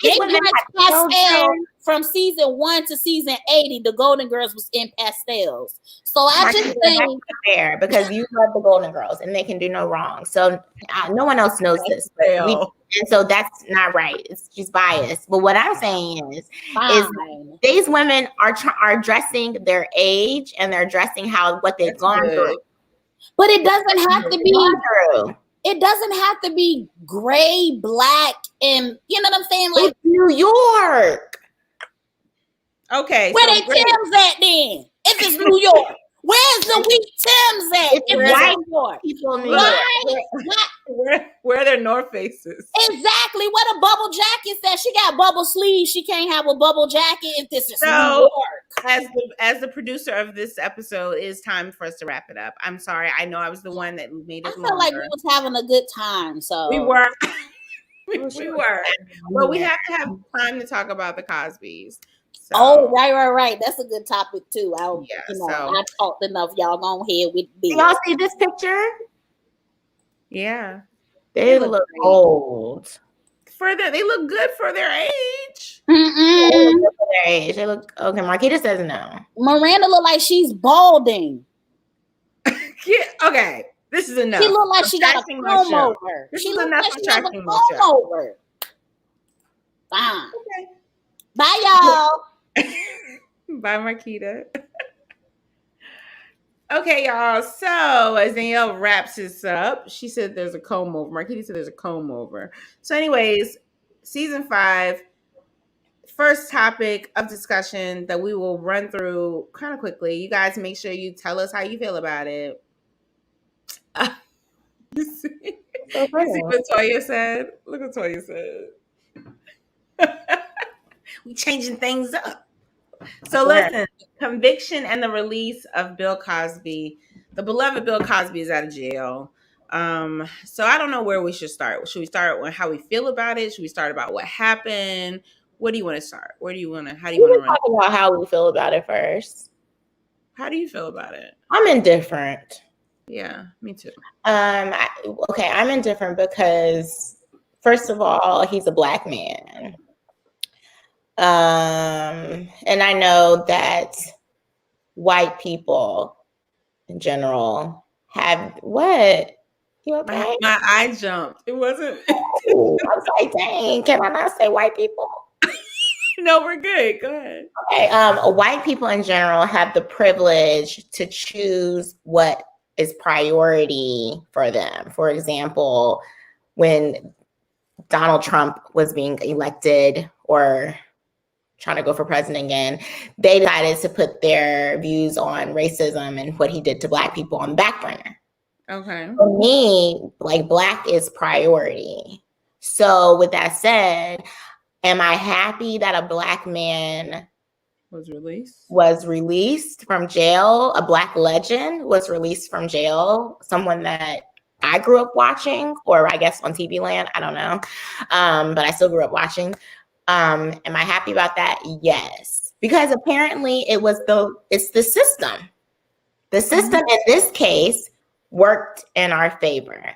these women pastel. From season 1 to season 80, the Golden Girls was in pastels. So I just think fair because you love the Golden Girls and they can do no wrong. So no one else knows this, and so that's not right. She's biased. But what I'm saying is these women are dressing their age and they're dressing what they've gone through. But it doesn't have to be. It doesn't have to be gray, black, and you know what I'm saying? Like it's New York. Okay. Where they Tims at then? If it's New York. Where's the weak Tims at? It's white New York. People New York. Where are their North Faces? Exactly. What a bubble jacket says. She got bubble sleeves. She can't have a bubble jacket if this is New York. As the producer of this episode, it's time for us to wrap it up. I'm sorry. I know I was the one that made it. I felt like we was having a good time. So we were. we were. But we have to have time to talk about the Cosbys. So, right. That's a good topic too. I talked enough. Y'all go ahead with this. Y'all see this picture? Yeah, they look old. They look good for their age. They look okay. Marquita says no. Miranda look like she's balding. Yeah, okay. This is enough. She look like she got a comb over. This is enough for tracking my show. Fine. Okay. Bye, y'all. Bye, Marquita. Okay, y'all. So as Danielle wraps this up, she said there's a comb over. Marquita said there's a comb over. So anyways, season 5, first topic of discussion that we will run through kind of quickly. You guys make sure you tell us how you feel about it. So funny. You see what Toya said? Look what Toya said. We changing things up. So listen, conviction and the release of Bill Cosby. The beloved Bill Cosby is out of jail. So I don't know where we should start. Should we start with how we feel about it? Should we start about what happened? What do you want to start? How do you want to run? Talk about how we feel about it first. How do you feel about it? I'm indifferent. Yeah, me too. Okay, I'm indifferent because first of all, he's a Black man. And I know that white people in general have what? You okay? My eye jumped. It wasn't. Ooh, I was like, dang, can I not say white people? No, we're good. Go ahead. Okay. White people in general have the privilege to choose what is priority for them. For example, when Donald Trump was being elected or trying to go for president again, they decided to put their views on racism and what he did to Black people on the back burner. Okay. For me, like, Black is priority. So with that said, am I happy that a Black man was released from jail? A Black legend was released from jail. Someone that I grew up watching, or I guess on TV Land, I don't know. But I still grew up watching. Am I happy about that? Yes. Because apparently it's the system. The system in this case worked in our favor.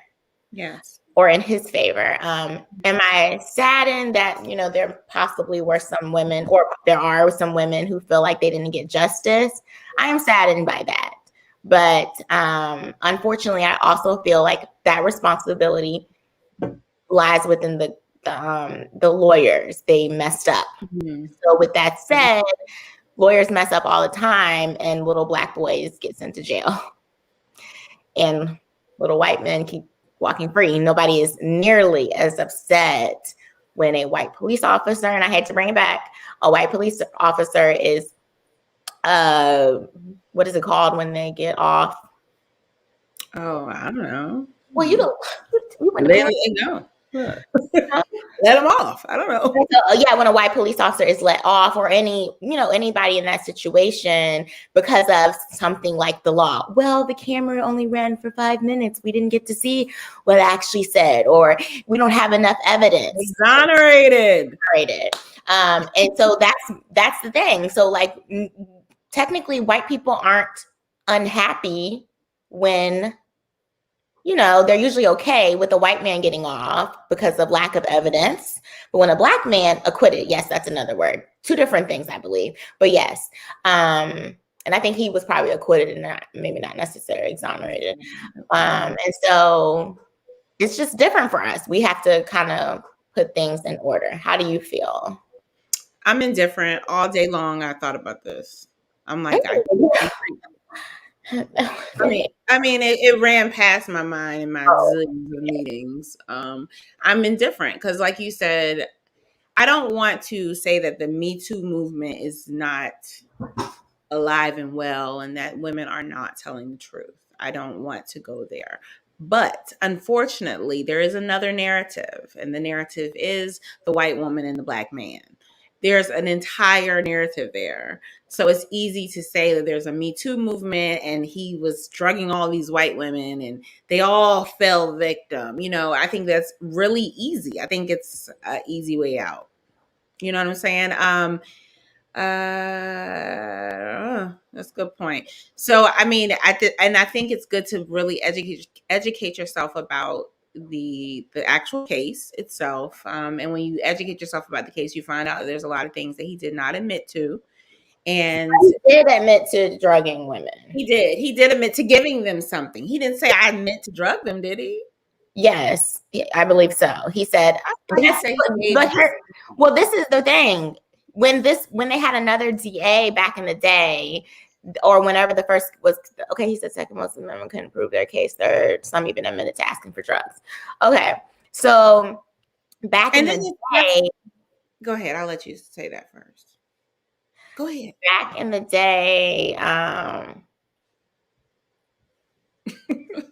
Yes. Or in his favor. Am I saddened that, there possibly were some women, or there are some women who feel like they didn't get justice? I am saddened by that. But unfortunately, I also feel like that responsibility lies within the lawyers. They messed up. Mm-hmm. So with that said, lawyers mess up all the time, and little Black boys get sent to jail. And little white men keep walking free. Nobody is nearly as upset when a white police officer, and I hate to bring it back, a white police officer is, what is it called when they get off? Oh, I don't know. Well, you don't. Let them off. I don't know. Yeah, when a white police officer is let off, or anybody in that situation because of something like the law. Well, the camera only ran for 5 minutes. We didn't get to see what it actually said, or we don't have enough evidence. Exonerated. And so that's the thing. So like, technically, white people aren't unhappy when, they're usually okay with a white man getting off because of lack of evidence. But when a Black man acquitted, yes, that's another word. Two different things, I believe. But yes. And I think he was probably acquitted and maybe not necessarily exonerated. And so it's just different for us. We have to kind of put things in order. How do you feel? I'm indifferent. All day long, I thought about this. I'm like, it ran past my mind in my zillions of meetings. I'm indifferent because, like you said, I don't want to say that the Me Too movement is not alive and well and that women are not telling the truth. I don't want to go there. But unfortunately, there is another narrative, and the narrative is the white woman and the Black man. There's an entire narrative there. So it's easy to say that there's a Me Too movement and he was drugging all these white women and they all fell victim. I think that's really easy. I think it's an easy way out. You know what I'm saying? That's a good point. So, I mean, and I think it's good to really educate yourself about the actual case itself. And when you educate yourself about the case, you find out there's a lot of things that he did not admit to. And he did admit to drugging women. He did admit to giving them something. He didn't say I admit to drug them, did he? Yes, I believe so. He said, this is the thing. When they had another DA back in the day, or whenever the first was, okay, he said second most amendment couldn't prove their case. Third, some even admitted to asking for drugs. Okay, so back in the day, go ahead. I'll let you say that first. Go ahead. Back in the day,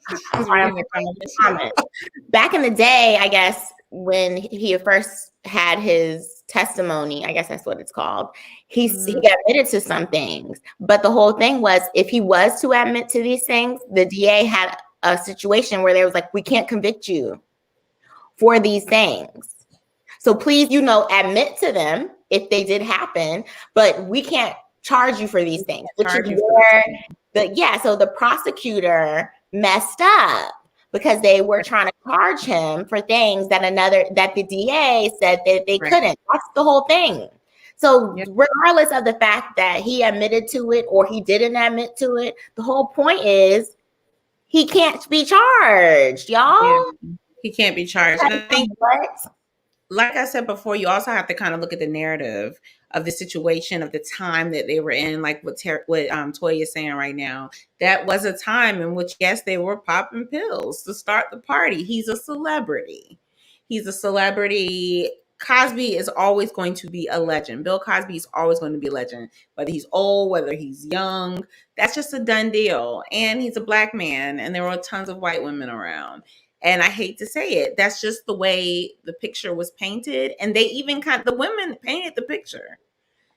She's reading the comments. Back in the day, I guess, when he first had his testimony, I guess that's what it's called, he admitted to some things. But the whole thing was, if he was to admit to these things, the DA had a situation where they was like, we can't convict you for these things. So please, admit to them if they did happen, but we can't charge you for these things. Which is where so the prosecutor messed up because they were trying to charge him for things that the DA said that they couldn't. That's the whole thing. So regardless of the fact that he admitted to it or he didn't admit to it, the whole point is he can't be charged, y'all. Yeah, he can't be charged. And I think, like I said before, you also have to kind of look at the narrative of the situation, of the time that they were in, like what Toya is saying right now. That was a time in which, yes, they were popping pills to start the party. He's a celebrity. Cosby is always going to be a legend. Bill Cosby is always going to be a legend, whether he's old, whether he's young. That's just a done deal. And he's a black man, and there were tons of white women around. And I hate to say it, that's just the way the picture was painted. And they even the women painted the picture.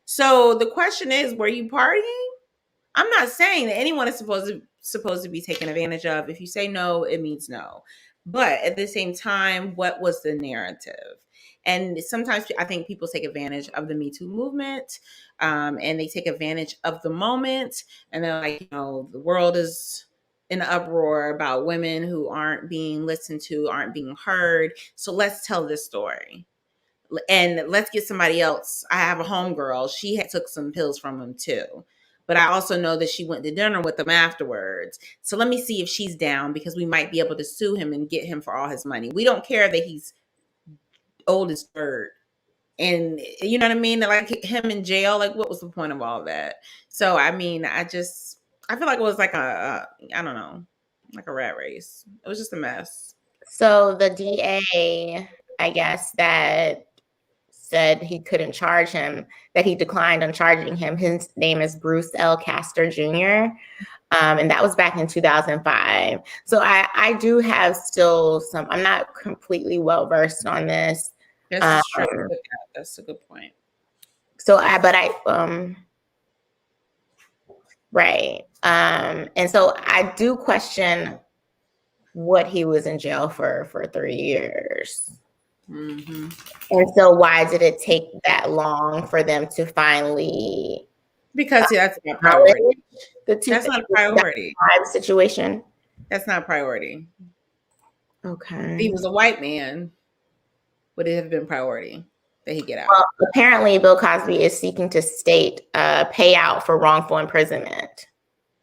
So the question is, were you partying? I'm not saying that anyone is supposed to be taken advantage of. If you say no, it means no. But at the same time, what was the narrative? And sometimes I think people take advantage of the Me Too movement, and they take advantage of the moment. And they're like, the world is in uproar about women who aren't being listened to, aren't being heard. So let's tell this story. And let's get somebody else. I have a homegirl. She took some pills from him too. But I also know that she went to dinner with him afterwards. So let me see if she's down, because we might be able to sue him and get him for all his money. We don't care that he's old as dirt. And you know what I mean? Like him in jail, like what was the point of all that? So, I mean, I feel like it was like I don't know, like a rat race. It was just a mess. So the DA, I guess, that said he couldn't charge him, that he declined on charging him. His name is Bruce L. Castor Jr. And that was back in 2005. So I do have still I'm not completely well-versed on this. That's true. That's a good point. So right. And so I do question what he was in jail for 3 years. Mm-hmm. And so why did it take that long for them to finally? Because that's not priority. That's not a priority. Situation. That's not priority. Okay. If he was a white man, would it have been priority that he get out? Well, apparently Bill Cosby is seeking to state payout for wrongful imprisonment.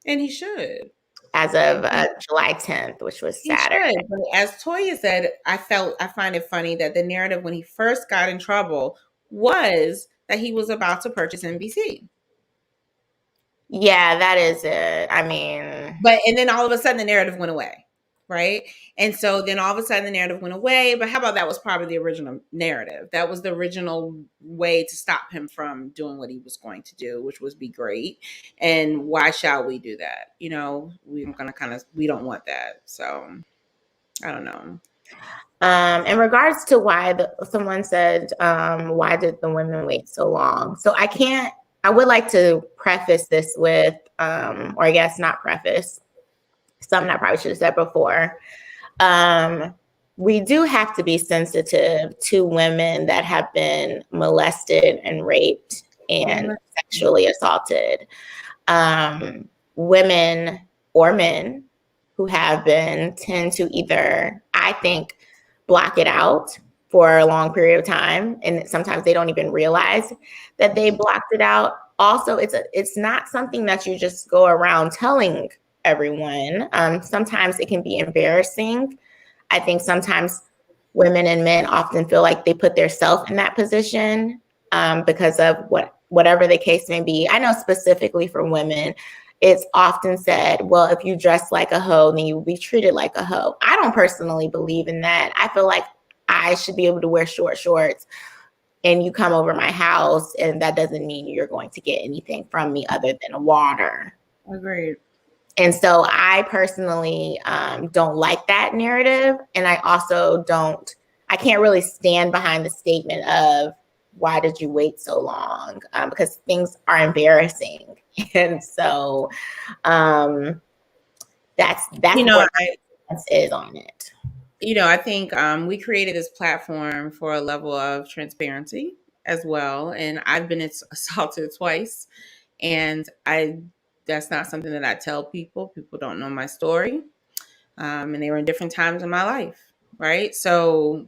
And he should. As of July 10th, which was Saturday. But as Toya said, I find it funny that the narrative when he first got in trouble was that he was about to purchase NBC. Yeah, that is it. I mean, and then all of a sudden the narrative went away, right? And so then all of a sudden the narrative went away. But how about that was probably the original narrative? That was the original way to stop him from doing what he was going to do, which was be great. And why shall we do that? We're gonna we don't want that. So I don't know. In regards to why someone said, why did the women wait so long? So I would like to preface this with, or I guess not preface, something I probably should have said before. We do have to be sensitive to women that have been molested and raped and sexually assaulted. Women or men who have been tend to either, I think, block it out for a long period of time, and sometimes they don't even realize that they blocked it out. Also, it's not something that you just go around telling everyone. Sometimes it can be embarrassing. I think sometimes women and men often feel like they put themselves in that position because of whatever the case may be. I know specifically for women, it's often said, well, if you dress like a hoe, then you will be treated like a hoe. I don't personally believe in that. I feel like I should be able to wear short shorts and you come over my house, and that doesn't mean you're going to get anything from me other than water. Agreed. And so I personally don't like that narrative. And I also I can't really stand behind the statement of, why did you wait so long? Because things are embarrassing. And so that's what is on it. I think we created this platform for a level of transparency as well. And I've been assaulted twice. And that's not something that I tell people. People don't know my story. And they were in different times in my life, right? So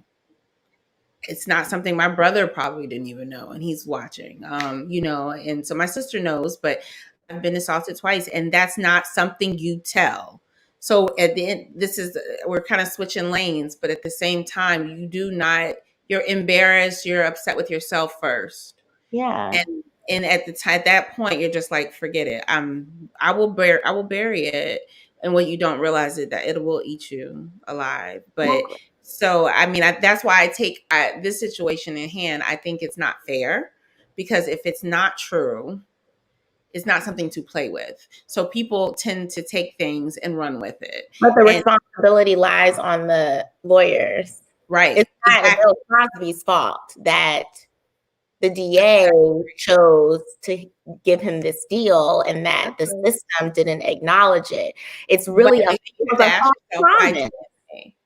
it's not something my brother probably didn't even know, and he's watching, and so my sister knows, but I've been assaulted twice, and that's not something you tell. So at the end, we're kind of switching lanes, but at the same time, you're embarrassed, you're upset with yourself first. Yeah. And at that point, you're just like, forget it. I will bury it. And what you don't realize is that it will eat you alive. But so, I mean, that's why I take this situation in hand. I think it's not fair, because if it's not true, it's not something to play with. So people tend to take things and run with it. But the responsibility lies on the lawyers. Right. It's not Bill Cosby's fault that the DA chose to give him this deal and that the system didn't acknowledge it. It's really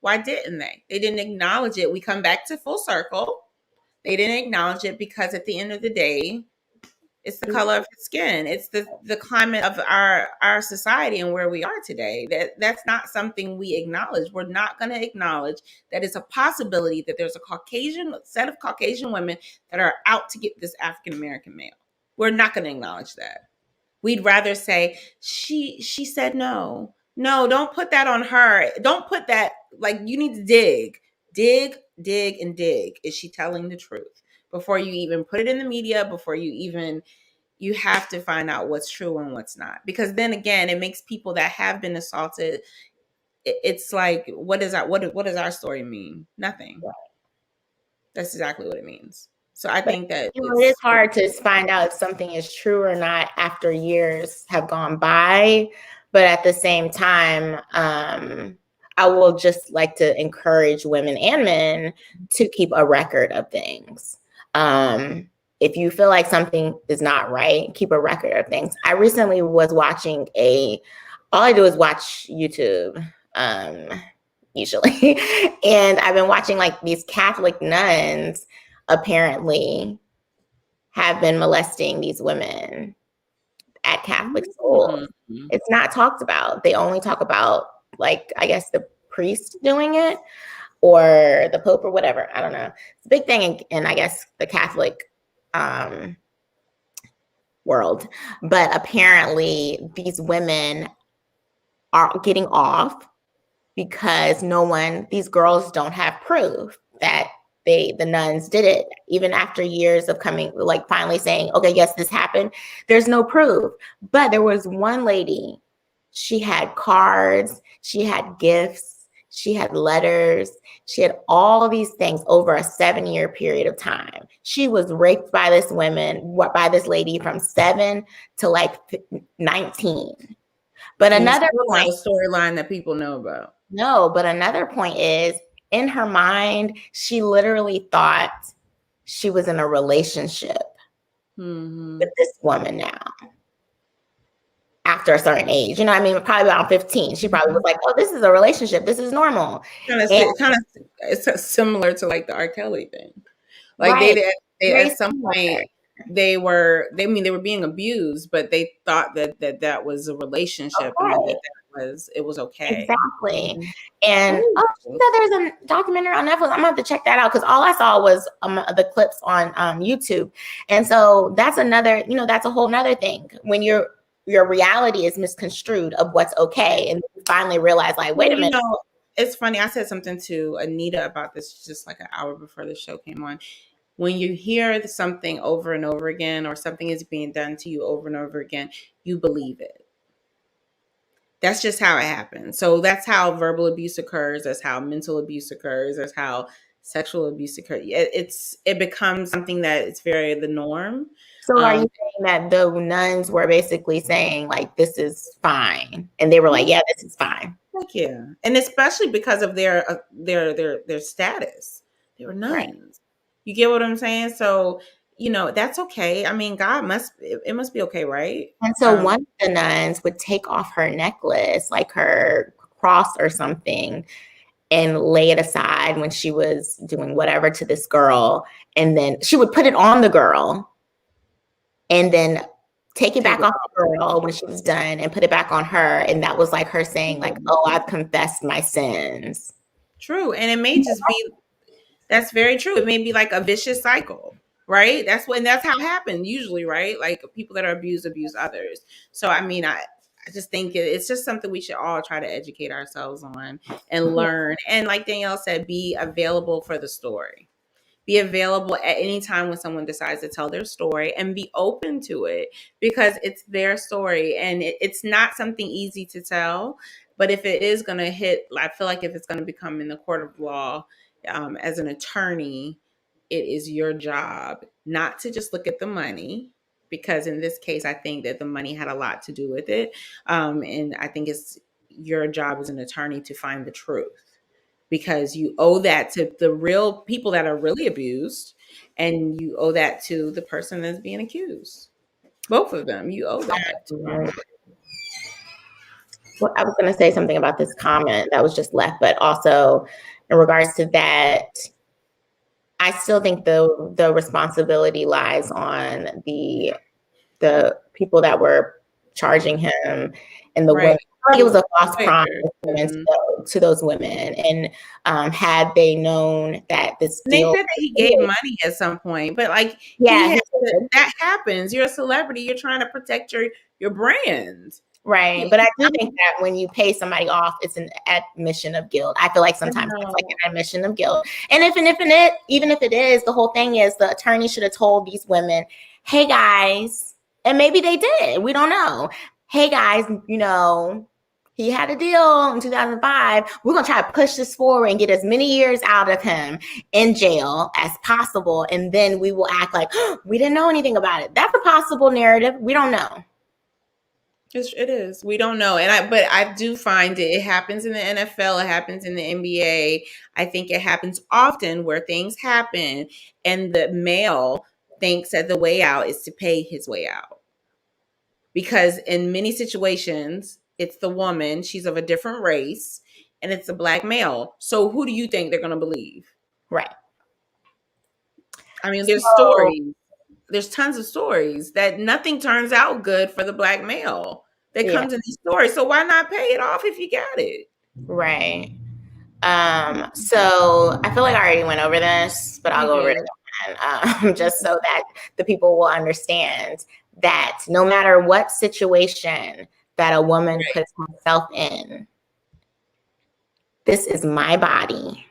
why didn't they? They didn't acknowledge it. We come back to full circle. They didn't acknowledge it because at the end of the day, it's the color of his skin. It's the climate of our society and where we are today. That's not something we acknowledge. We're not going to acknowledge that it's a possibility that there's a set of Caucasian women that are out to get this African American male. We're not going to acknowledge that. We'd rather say she said no. No, don't put that on her. Don't put that, like, you need to dig, and dig. Is she telling the truth? Before you even put it in the media, you have to find out what's true and what's not. Because then again, it makes people that have been assaulted, it's like, what does our story mean? Nothing. Right. That's exactly what it means. So I think that it is hard to find out if something is true or not after years have gone by. But at the same time, I will just like to encourage women and men to keep a record of things. If you feel like something is not right, keep a record of things. I recently was watching all I do is watch YouTube, usually. And I've been watching like these Catholic nuns apparently have been molesting these women at Catholic schools. Mm-hmm. It's not talked about. They only talk about, like, I guess the priest doing it or the Pope or whatever. I don't know. It's a big thing in I guess, the Catholic world. But apparently these women are getting off because these girls don't have proof that the nuns did it, even after years of finally saying, okay, yes, this happened. There's no proof. But there was one lady, she had cards, she had gifts, she had letters, she had all these things over a 7-year period of time. She was raped by this lady from 7 to 19. But another storyline that people know about. No, but another point is, in her mind, she literally thought she was in a relationship with this woman now. After a certain age, you know what I mean? Probably around 15. She probably was like, oh, this is a relationship. This is normal. It's similar to like the R. Kelly thing. Like right. they at some point they were being abused, but they thought that was a relationship and that it was okay. Exactly. And there's a documentary on Netflix. I'm gonna have to check that out because all I saw was the clips on YouTube. And so that's that's a whole nother thing when your reality is misconstrued of what's okay, and you finally realize, like, wait a minute. It's funny. I said something to Anita about this just like an hour before the show came on. When you hear something over and over again, or something is being done to you over and over again, you believe it. That's just how it happens. So that's how verbal abuse occurs. That's how mental abuse occurs. That's how sexual abuse occurs. It becomes something that it's very the norm. So are you saying that the nuns were basically saying like, this is fine? And they were like, yeah, this is fine. Like, yeah. And especially because of their status. They were nuns. Right. You get what I'm saying? So, that's okay. I mean, it must be okay, right? And so one of the nuns would take off her necklace, like her cross or something, and lay it aside when she was doing whatever to this girl. And then she would put it on the girl and then take it back off the girl when she was done and put it back on her. And that was like her saying like, oh, I've confessed my sins. True. And it may just be, that's very true. It may be like a vicious cycle, right? That's how it happens usually, right? Like people that are abuse others. So, I mean, I just think it's just something we should all try to educate ourselves on and learn. And like Danielle said, be available for the story. Be available at any time when someone decides to tell their story, and be open to it because it's their story and it's not something easy to tell. But if it is going to hit, I feel like if it's going to become in the court of law, as an attorney, it is your job not to just look at the money, because in this case, I think that the money had a lot to do with it. And I think it's your job as an attorney to find the truth, because you owe that to the real people that are really abused, and you owe that to the person that's being accused. Both of them, you owe that to them. Well, I was going to say something about this comment that was just left, but also in regards to that, I still think the responsibility lies on the people that were charging him and the women. It was a false promise to those women, and had they known that this deal, they said that he gave money at some point, but like, that happens. You're a celebrity. You're trying to protect your brand. Right. But I do think that when you pay somebody off, it's an admission of guilt. I feel like sometimes it's like an admission of guilt. And even if it is, the whole thing is the attorney should have told these women, hey guys, and maybe they did. We don't know. Hey guys, he had a deal in 2005. We're going to try to push this forward and get as many years out of him in jail as possible. And then we will act like we didn't know anything about it. That's a possible narrative. We don't know. It is. We don't know. But I do find it happens in the NFL. It happens in the NBA. I think it happens often where things happen and the male thinks that the way out is to pay his way out. Because in many situations, it's the woman, she's of a different race, and it's a black male. So who do you think they're going to believe? Right. I mean, there's stories. There's tons of stories that nothing turns out good for the black male that comes in these stories. So why not pay it off if you got it? Right. So I feel like I already went over this, but I'll go over it again, just so that the people will understand that no matter what situation that a woman puts herself in, this is my body.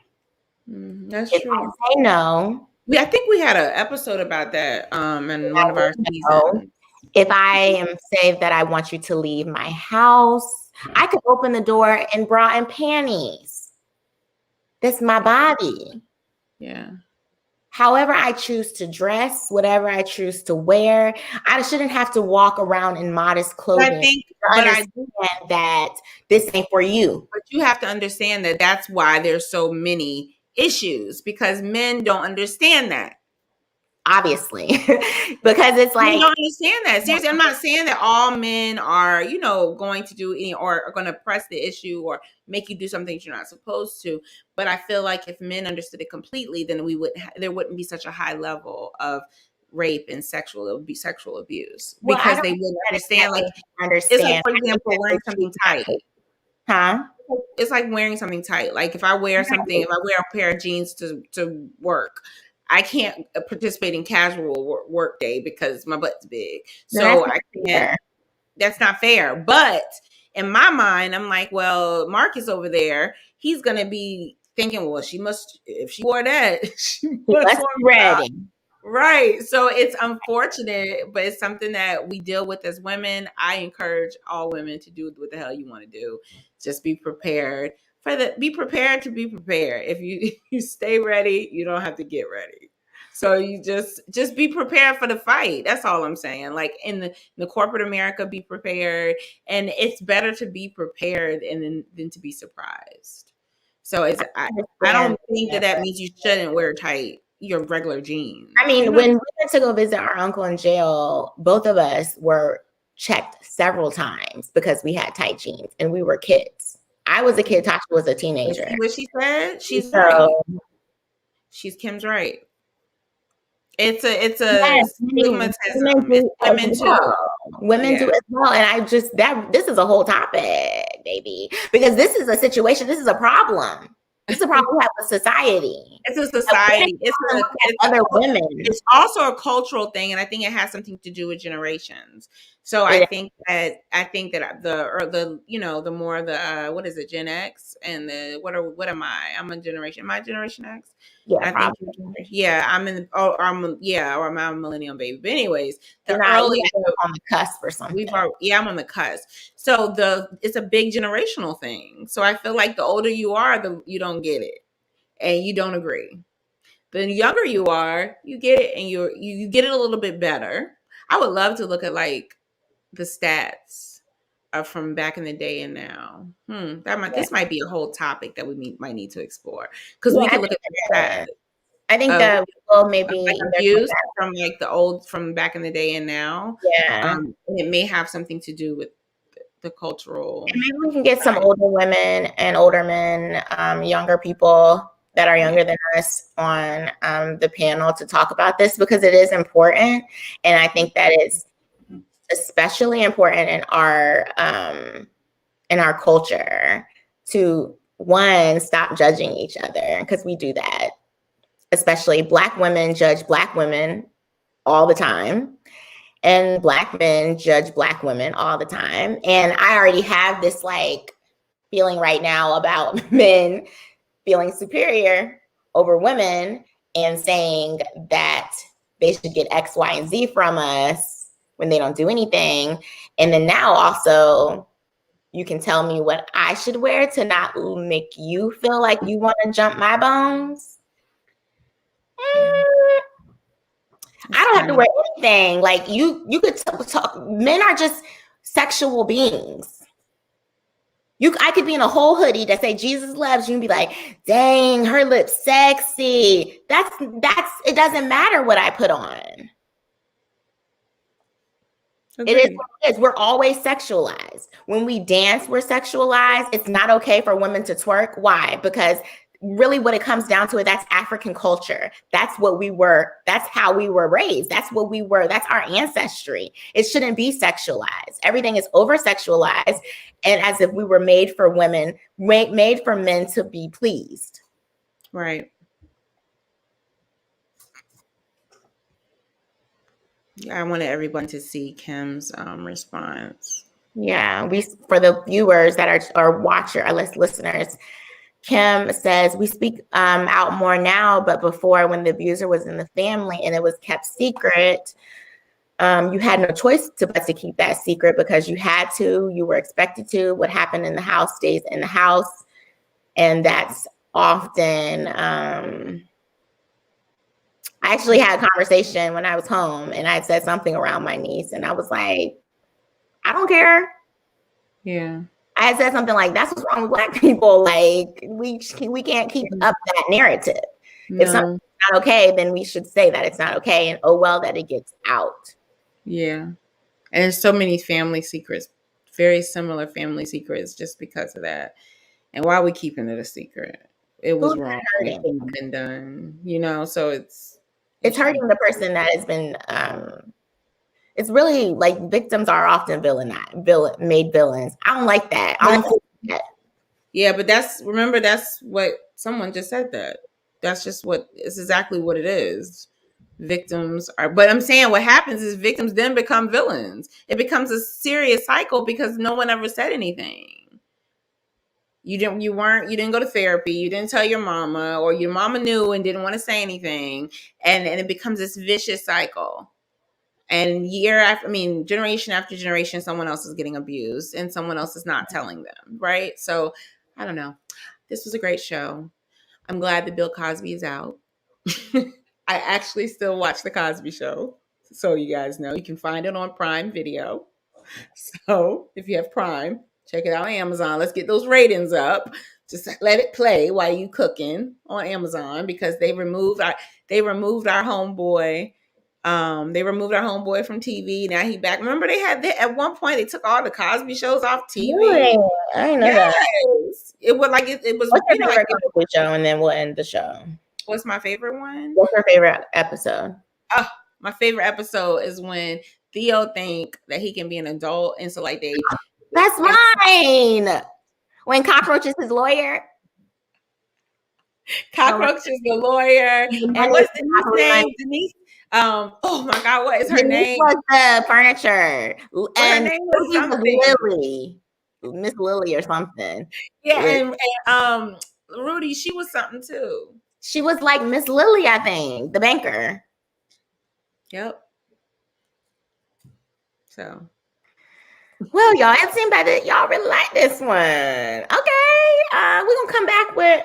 That's if true. I say no. I think we had an episode about that in one of our seasons. If I say that I want you to leave my house, I could open the door in bra and panties. That's my body. Yeah. However I choose to dress, whatever I choose to wear, I shouldn't have to walk around in modest clothing. I do that this ain't for you. But you have to understand that that's why there's so many issues, because men don't understand that. Obviously, because it's like, you don't understand that. Seriously, I'm not saying that all men are, going to do any or are going to press the issue or make you do something you're not supposed to. But I feel like if men understood it completely, then there wouldn't be such a high level of rape and sexual abuse, because they wouldn't understand. It's like, for example, wearing something tight. Huh? It's like wearing something tight. Like if I wear a pair of jeans to work, I can't participate in casual work day because my butt's big. So I can't. That's not fair. But in my mind, I'm like, well, Marcus over there, he's going to be thinking, well, if she wore that, she must be ready. Right. So it's unfortunate, but it's something that we deal with as women. I encourage all women to do what the hell you want to do. Just be prepared. Be prepared to be prepared. If you stay ready, you don't have to get ready. So you just be prepared for the fight. That's all I'm saying. Like in the corporate America, be prepared, and it's better to be prepared than to be surprised. So I don't think that means you shouldn't wear your regular jeans. I mean, when we went to go visit our uncle in jail, both of us were checked several times because we had tight jeans and we were kids. I was a kid. Tasha was a teenager. See what she said? She's right. Kim's right. It's a stigmatism. Women do as well. And this is a whole topic, baby, because this is a situation. This is a problem. This is a problem we have with society. It's a society. It's other women. It's also a cultural thing, and I think it has something to do with generations. So I think that the more what is it, Gen X, and what am I? I'm a generation. Am I Generation X? Yeah, I'm a millennial baby. But anyways, on the cusp or something. I'm on the cusp. So it's a big generational thing. So I feel like the older you are, you don't get it, and you don't agree. The younger you are, you get it, and you get it a little bit better. I would love to look at like the stats from back in the day and now. This might be a whole topic that we might need to explore, because we can look at the stats. I think that will maybe abuse from back in the day and now. Yeah, it may have something to do with the cultural. And maybe we can get some older women and older men, younger people that are younger than us on the panel to talk about this, because it is important, and I think that it's especially important in our culture to stop judging each other, because we do that. Especially Black women judge Black women all the time, and Black men judge Black women all the time. And I already have this like feeling right now about men feeling superior over women and saying that they should get X, Y, and Z from us when they don't do anything. And then now also you can tell me what I should wear to not make you feel like you want to jump my bones. I don't have to wear anything. Like you could talk. Men are just sexual beings. I could be in a whole hoodie that say Jesus loves you and be like, dang, her lips sexy. That's it doesn't matter what I put on. Agreed. It is what it is. We're always sexualized. When we dance, we're sexualized. It's not okay for women to twerk. Why? Because really what it comes down to, that's African culture. That's what we were. That's how we were raised. That's what we were. That's our ancestry. It shouldn't be sexualized. Everything is over sexualized, and as if we were made for women, made for men to be pleased. Right. Yeah, I wanted everyone to see Kim's response. Yeah, for the viewers that are listeners, Kim says, we speak out more now, but before, when the abuser was in the family and it was kept secret, you had no choice but to keep that secret, because you had to, you were expected to. What happened in the house stays in the house. And that's often, I actually had a conversation when I was home, and I said something around my niece, and I was like, I don't care. Yeah. I had said something like, that's what's wrong with Black people. Like, we can't keep up that narrative. No. If something's not okay, then we should say that it's not okay. And oh, well, that it gets out. Yeah. And there's so many family secrets, very similar family secrets, just because of that. And why are we keeping it a secret? It was wrong. It couldn't have been done, so it's hurting the person that has been, it's really like victims are often made villains. I don't like that. I don't like that. Yeah, but remember that's what someone just said. That's exactly what it is. Victims are, but I'm saying what happens is victims then become villains. It becomes a serious cycle because no one ever said anything. You didn't go to therapy. You didn't tell your mama, or your mama knew and didn't want to say anything. And it becomes this vicious cycle. And generation after generation, someone else is getting abused and someone else is not telling them, right? So I don't know. This was a great show. I'm glad that Bill Cosby is out. I actually still watch The Cosby Show. So you guys know, you can find it on Prime Video. So if you have Prime, check it out on Amazon. Let's get those ratings up. Just let it play while you cooking on Amazon, because they removed our homeboy. They removed our homeboy from TV. Now he back. Remember at one point they took all the Cosby shows off TV. Really? I didn't know that. It was like it was. What's your favorite Cosby show, and then we'll end the show. What's my favorite one? What's your favorite episode? Oh, my favorite episode is when Theo think that he can be an adult, and so like that's mine. When Cockroach is his lawyer. Cockroach is the lawyer. And what's Denise's name? Denise. Oh my God, what is her name? Was the furniture. And her name was something. Lily. Miss Lily or something. Yeah, and Rudy, she was something too. She was like Miss Lily, I think, the banker. Yep. So, well, y'all, it seemed like that y'all really like this one. Okay, we're gonna come back with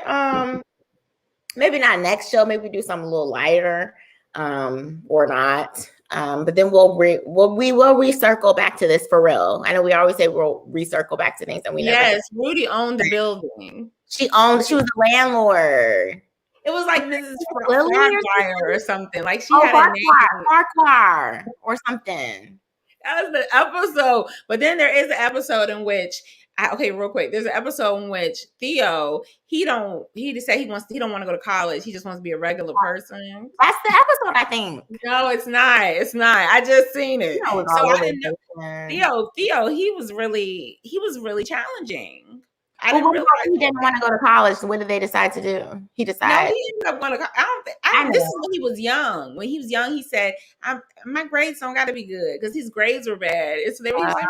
maybe not next show. Maybe do something a little lighter, or not. But then we will recircle back to this for real. I know we always say we'll recircle back to things, and we never. Rudy owned the building. She was the landlord. It was like Mrs. Farquhar or something. Like she had a name. Farquhar or something. That was the episode. But then there is an episode in which real quick. There's an episode in which Theo, he don't want to go to college. He just wants to be a regular person. That's the episode, I think. No, it's not. I just seen it. So I didn't know. Theo, he was really challenging. He didn't want to go to college. So what did they decide to do? He decided. No, he ended up going to college. This is when he was young. When he was young, he said, my grades don't got to be good, because his grades were bad. So they were like,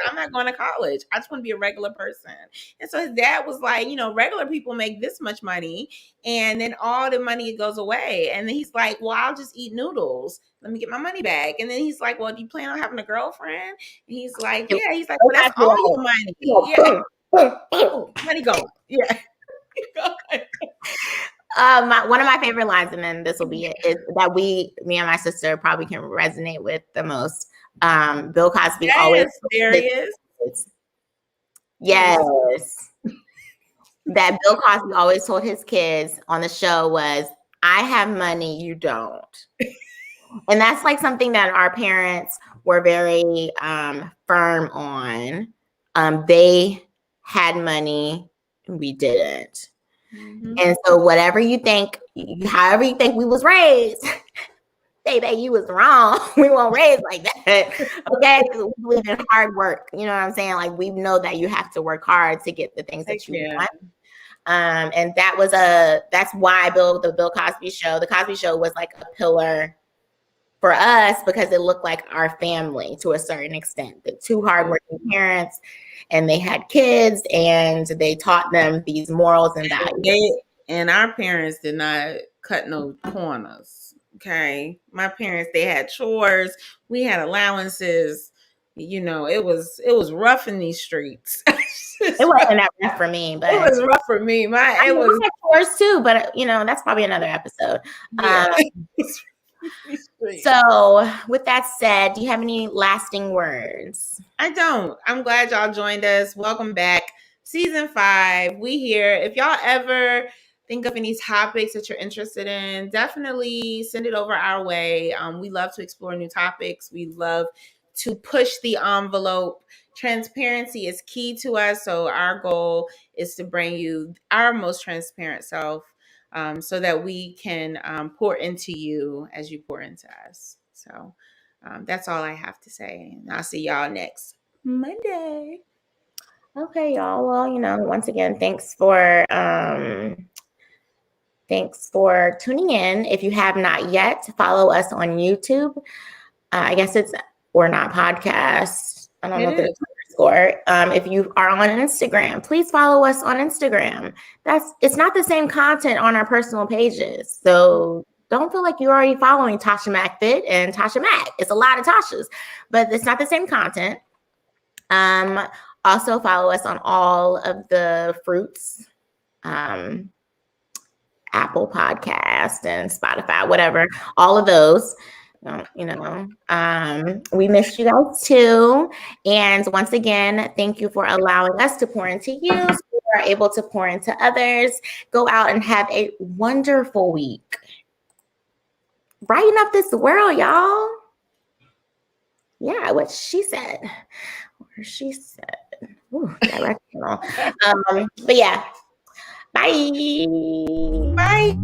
I'm not going to college. I just want to be a regular person. And so his dad was like, regular people make this much money, and then all the money goes away. And then he's like, well, I'll just eat noodles. Let me get my money back. And then he's like, well, do you plan on having a girlfriend? And he's like, yeah. He's like, well, that's all your money. Yeah. Money going. Yeah. One of my favorite lines, and then this will be it, is that me and my sister probably can resonate with the most. Bill Cosby always. There he is. Yes. That Bill Cosby always told his kids on the show was, I have money, you don't. And that's like something that our parents were very firm on. They had money, we didn't. Mm-hmm. And so however you think we was raised, baby, you was wrong. We weren't raised like that. Okay, we believe in hard work. You know what I'm saying? Like, we know that you have to work hard to get the things that you want. And that's why the Bill Cosby show, the Cosby Show was like a pillar for us, because it looked like our family to a certain extent. The two hardworking parents, and they had kids, and they taught them these morals and values. And our parents did not cut no corners. Okay, my parents, they had chores, we had allowances. It was rough in these streets. It wasn't that rough for me, but it was rough for me. It was chores too, but that's probably another episode. Yeah. So with that said, do you have any lasting words? I don't. I'm glad y'all joined us. Welcome back. Season 5. We here. If y'all ever think of any topics that you're interested in, definitely send it over our way. We love to explore new topics. We love to push the envelope. Transparency is key to us. So our goal is to bring you our most transparent self, so that we can pour into you as you pour into us. So that's all I have to say. And I'll see y'all next Monday. Okay, y'all. Well, once again, thanks for tuning in. If you have not yet, follow us on YouTube. I guess it's ORNOT Podcast. I don't know if it's underscore. If you are on Instagram, please follow us on Instagram. It's not the same content on our personal pages. So don't feel like you're already following Tasha McFit and Tasha Mac. It's a lot of Tashas, but it's not the same content. Also follow us on all of the fruits. Apple Podcast and Spotify, whatever, all of those. We miss you guys too. And once again, thank you for allowing us to pour into you so we are able to pour into others. Go out and have a wonderful week. Brighten up this world, y'all. Yeah, what she said. Or she said. Ooh, directional. But yeah. Bye. Bye.